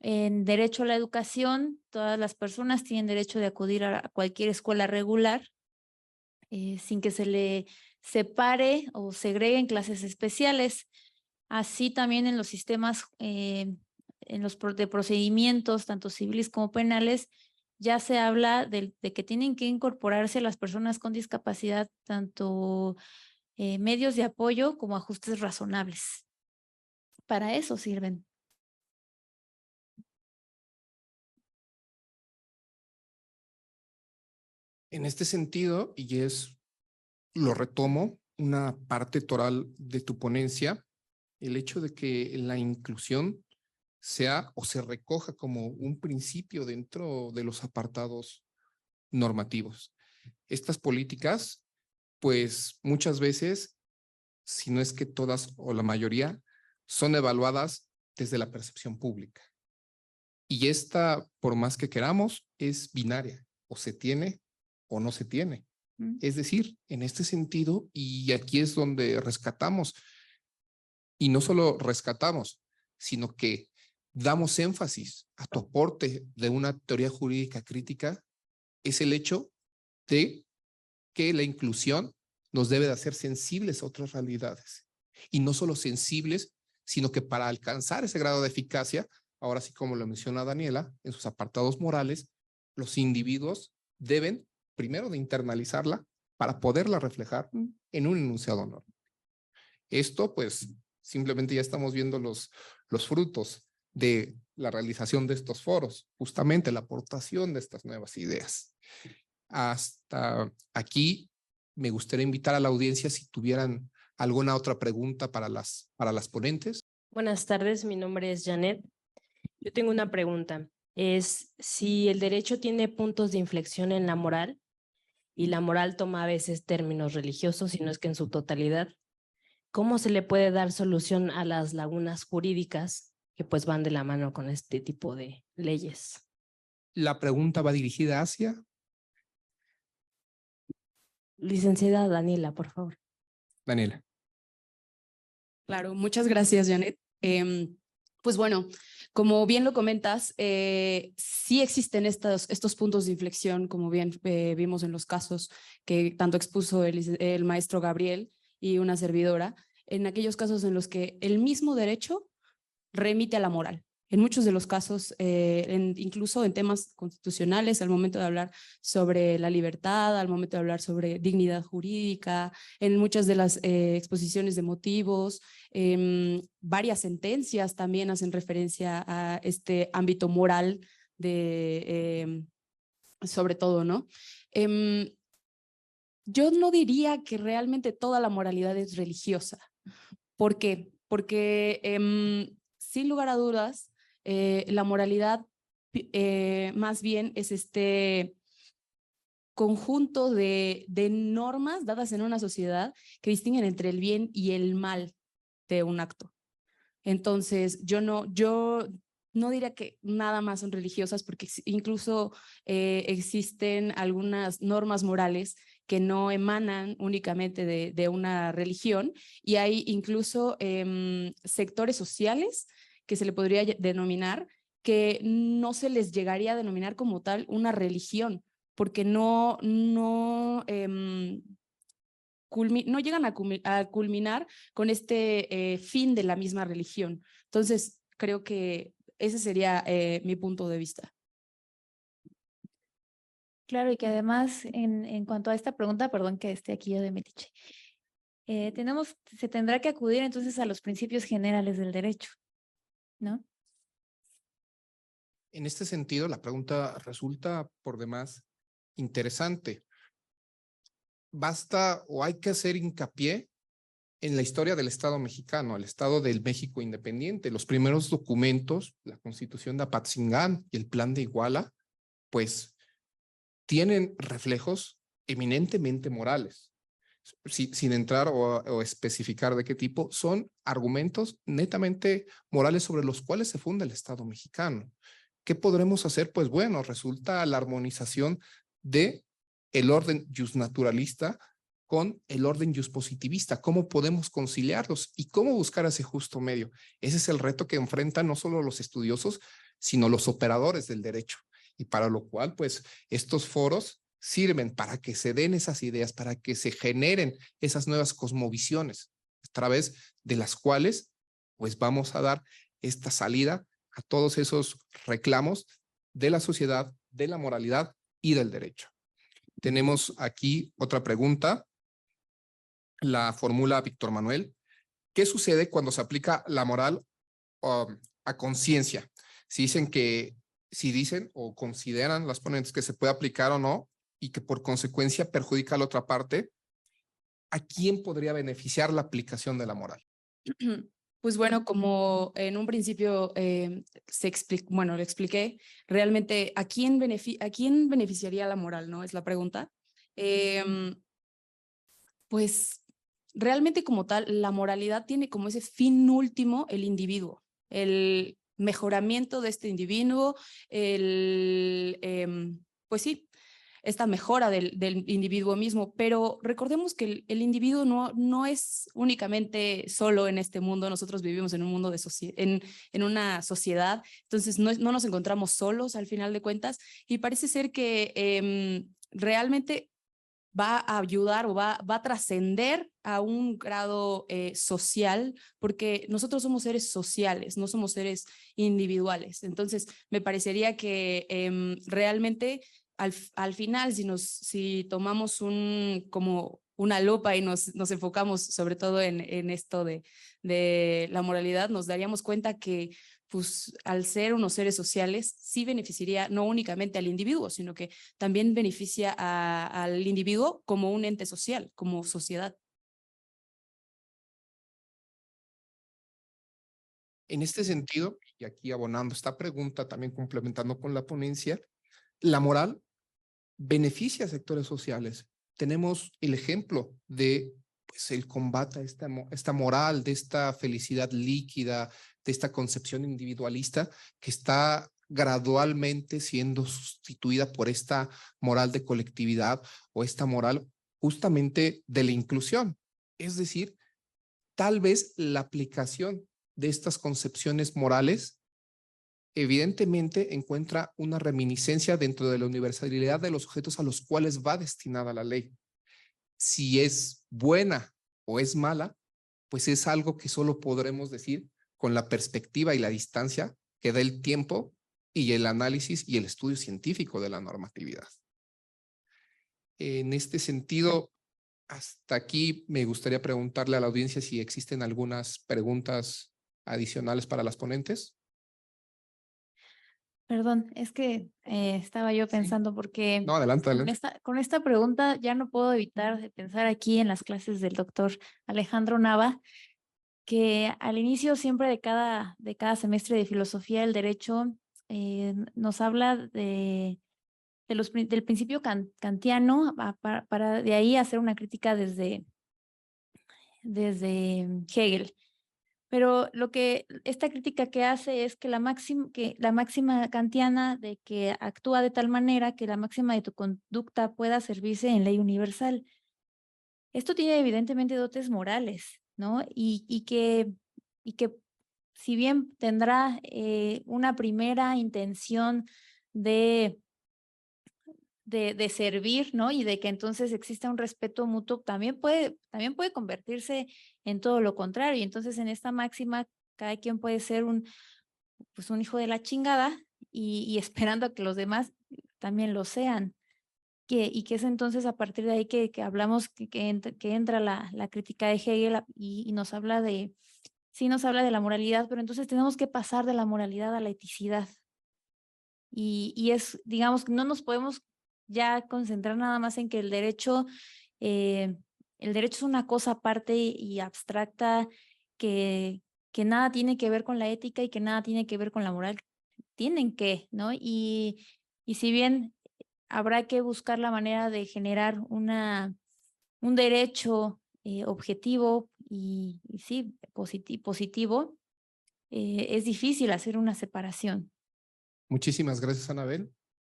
C: en derecho a la educación, todas las personas tienen derecho de acudir a cualquier escuela regular sin que se le separe o segreguen clases especiales. Así también en los sistemas, en los de procedimientos, tanto civiles como penales, ya se habla de que tienen que incorporarse las personas con discapacidad, tanto medios de apoyo como ajustes razonables. Para eso sirven.
A: En este sentido, lo retomo, una parte toral de tu ponencia, el hecho de que la inclusión sea o se recoja como un principio dentro de los apartados normativos. Estas políticas, pues muchas veces, si no es que todas o la mayoría, son evaluadas desde la percepción pública. Y esta, por más que queramos, es binaria, o se tiene o no se tiene. Es decir, en este sentido, y aquí es donde rescatamos, y no solo rescatamos, sino que damos énfasis a tu aporte de una teoría jurídica crítica, es el hecho de que la inclusión nos debe de hacer sensibles a otras realidades. Y no solo sensibles, sino que para alcanzar ese grado de eficacia, ahora sí como lo menciona Daniela, en sus apartados morales, los individuos deben primero de internalizarla para poderla reflejar en un enunciado normativo. Esto, pues, simplemente ya estamos viendo los frutos de la realización de estos foros, justamente la aportación de estas nuevas ideas. Hasta aquí me gustaría invitar a la audiencia si tuvieran alguna otra pregunta para las ponentes.
E: Buenas tardes, mi nombre es Janet. Yo tengo una pregunta. Es si el derecho tiene puntos de inflexión en la moral y la moral toma a veces términos religiosos, si no es que en su totalidad, ¿cómo se le puede dar solución a las lagunas jurídicas que pues van de la mano con este tipo de leyes?
A: La pregunta va dirigida hacia...
E: Licenciada Daniela, por favor.
A: Daniela.
B: Claro, muchas gracias, Janet. Pues bueno, como bien lo comentas, sí existen estos puntos de inflexión, como bien vimos en los casos que tanto expuso el maestro Gabriel y una servidora, en aquellos casos en los que el mismo derecho remite a la moral. En muchos de los casos, incluso en temas constitucionales, al momento de hablar sobre la libertad, al momento de hablar sobre dignidad jurídica, en muchas de las exposiciones de motivos, varias sentencias también hacen referencia a este ámbito moral sobre todo, ¿no? Yo no diría que realmente toda la moralidad es religiosa, ¿Por qué? Porque sin lugar a dudas, la moralidad más bien es este conjunto de normas dadas en una sociedad que distinguen entre el bien y el mal de un acto. Entonces, yo no diría que nada más son religiosas, porque incluso existen algunas normas morales que no emanan únicamente de una religión, y hay incluso sectores sociales que se le podría denominar, que no se les llegaría a denominar como tal una religión, porque no llegan a culminar con este fin de la misma religión. Entonces, creo que ese sería mi punto de vista.
C: Claro, y que además, en cuanto a esta pregunta, perdón que esté aquí yo de metiche, se tendrá que acudir entonces a los principios generales del derecho, ¿no?
A: En este sentido, la pregunta resulta por demás interesante. Basta o hay que hacer hincapié en la historia del Estado mexicano, el Estado del México independiente. Los primeros documentos, la Constitución de Apatzingán y el Plan de Iguala, pues tienen reflejos eminentemente morales. Sin entrar o especificar de qué tipo, son argumentos netamente morales sobre los cuales se funda el Estado mexicano. ¿Qué podremos hacer? Pues bueno, resulta la armonización de el orden justnaturalista con el orden justpositivista. ¿Cómo podemos conciliarlos y cómo buscar ese justo medio? Ese es el reto que enfrentan no solo los estudiosos, sino los operadores del derecho. Y para lo cual, pues, estos foros sirven para que se den esas ideas, para que se generen esas nuevas cosmovisiones, a través de las cuales, pues, vamos a dar esta salida a todos esos reclamos de la sociedad, de la moralidad y del derecho. Tenemos aquí otra pregunta. La formula Víctor Manuel. ¿Qué sucede cuando se aplica la moral a conciencia? Si dicen o consideran las ponentes que se puede aplicar o no y que por consecuencia perjudica a la otra parte, ¿a quién podría beneficiar la aplicación de la moral?
B: Pues bueno, como en un principio lo expliqué, realmente ¿a quién beneficiaría la moral? ¿No? Es la pregunta. Pues realmente como tal, la moralidad tiene como ese fin último el individuo, el mejoramiento de este individuo, pues sí, esta mejora del individuo mismo, pero recordemos que el individuo no es únicamente solo en este mundo. Nosotros vivimos en un mundo en una sociedad, entonces no nos encontramos solos al final de cuentas, y parece ser que realmente va a ayudar o va a trascender a un grado social, porque nosotros somos seres sociales, no somos seres individuales. Entonces, me parecería que realmente al final, si tomamos como una lupa y nos enfocamos sobre todo en esto de la moralidad, nos daríamos cuenta que pues al ser unos seres sociales, sí beneficiaría no únicamente al individuo, sino que también beneficia al individuo como un ente social, como sociedad.
A: En este sentido, y aquí abonando esta pregunta, también complementando con la ponencia, la moral beneficia a sectores sociales. Tenemos el ejemplo de pues, el combate a esta moral, de esta felicidad líquida, de esta concepción individualista que está gradualmente siendo sustituida por esta moral de colectividad o esta moral justamente de la inclusión. Es decir, tal vez la aplicación de estas concepciones morales evidentemente encuentra una reminiscencia dentro de la universalidad de los objetos a los cuales va destinada la ley. Si es buena o es mala, pues es algo que solo podremos decir con la perspectiva y la distancia que da el tiempo y el análisis y el estudio científico de la normatividad. En este sentido, hasta aquí me gustaría preguntarle a la audiencia si existen algunas preguntas adicionales para las ponentes.
C: Perdón, es que estaba yo pensando porque
A: No, adelante, adelante.
C: con esta pregunta ya no puedo evitar de pensar aquí en las clases del doctor Alejandro Nava, que al inicio siempre de cada semestre de filosofía del derecho nos habla del principio kantiano para de ahí hacer una crítica desde Hegel. Pero esta crítica que hace es que la máxima kantiana de que actúa de tal manera que la máxima de tu conducta pueda servirse en ley universal. Esto tiene evidentemente dotes morales, ¿no? Y que si bien tendrá una primera intención de servir, ¿no? Y de que entonces exista un respeto mutuo, también puede convertirse en todo lo contrario. Y entonces en esta máxima, cada quien puede ser un hijo de la chingada y esperando a que los demás también lo sean. Y que es entonces a partir de ahí que hablamos, que entra la crítica de Hegel y nos habla de la moralidad, pero entonces tenemos que pasar de la moralidad a la eticidad. Y es, digamos, no nos podemos ya concentrar nada más en que el derecho es una cosa aparte y abstracta que nada tiene que ver con la ética y que nada tiene que ver con la moral. Tienen que, ¿no? Y si bien habrá que buscar la manera de generar un derecho objetivo y sí, positivo, es difícil hacer una separación.
A: Muchísimas gracias, Anabel.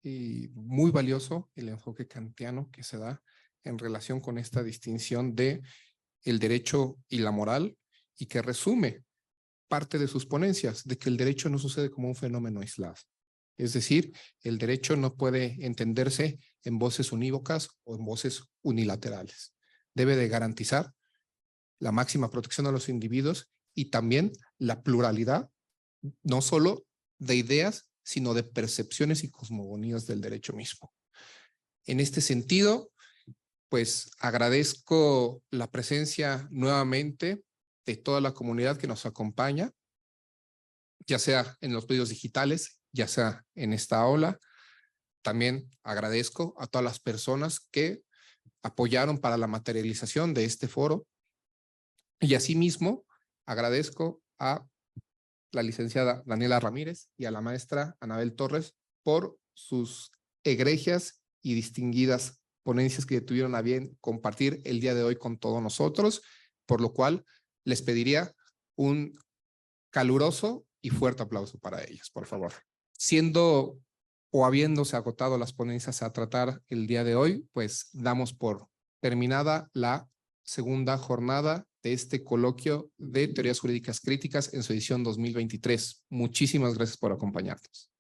A: Y muy valioso el enfoque kantiano que se da en relación con esta distinción de el derecho y la moral, y que resume parte de sus ponencias, de que el derecho no sucede como un fenómeno aislado. Es decir, el derecho no puede entenderse en voces unívocas o en voces unilaterales. Debe de garantizar la máxima protección a los individuos y también la pluralidad, no solo de ideas, sino de percepciones y cosmogonías del derecho mismo. En este sentido, pues agradezco la presencia nuevamente de toda la comunidad que nos acompaña, ya sea en los medios digitales, ya sea en esta aula. También agradezco a todas las personas que apoyaron para la materialización de este foro. Y asimismo, agradezco a la licenciada Daniela Ramírez y a la maestra Anabel Torres por sus egregias y distinguidas ponencias que tuvieron a bien compartir el día de hoy con todos nosotros, por lo cual les pediría un caluroso y fuerte aplauso para ellas, por favor. Siendo o habiéndose agotado las ponencias a tratar el día de hoy, pues damos por terminada la segunda jornada de este coloquio de teorías jurídicas críticas en su edición 2023. Muchísimas gracias por acompañarnos.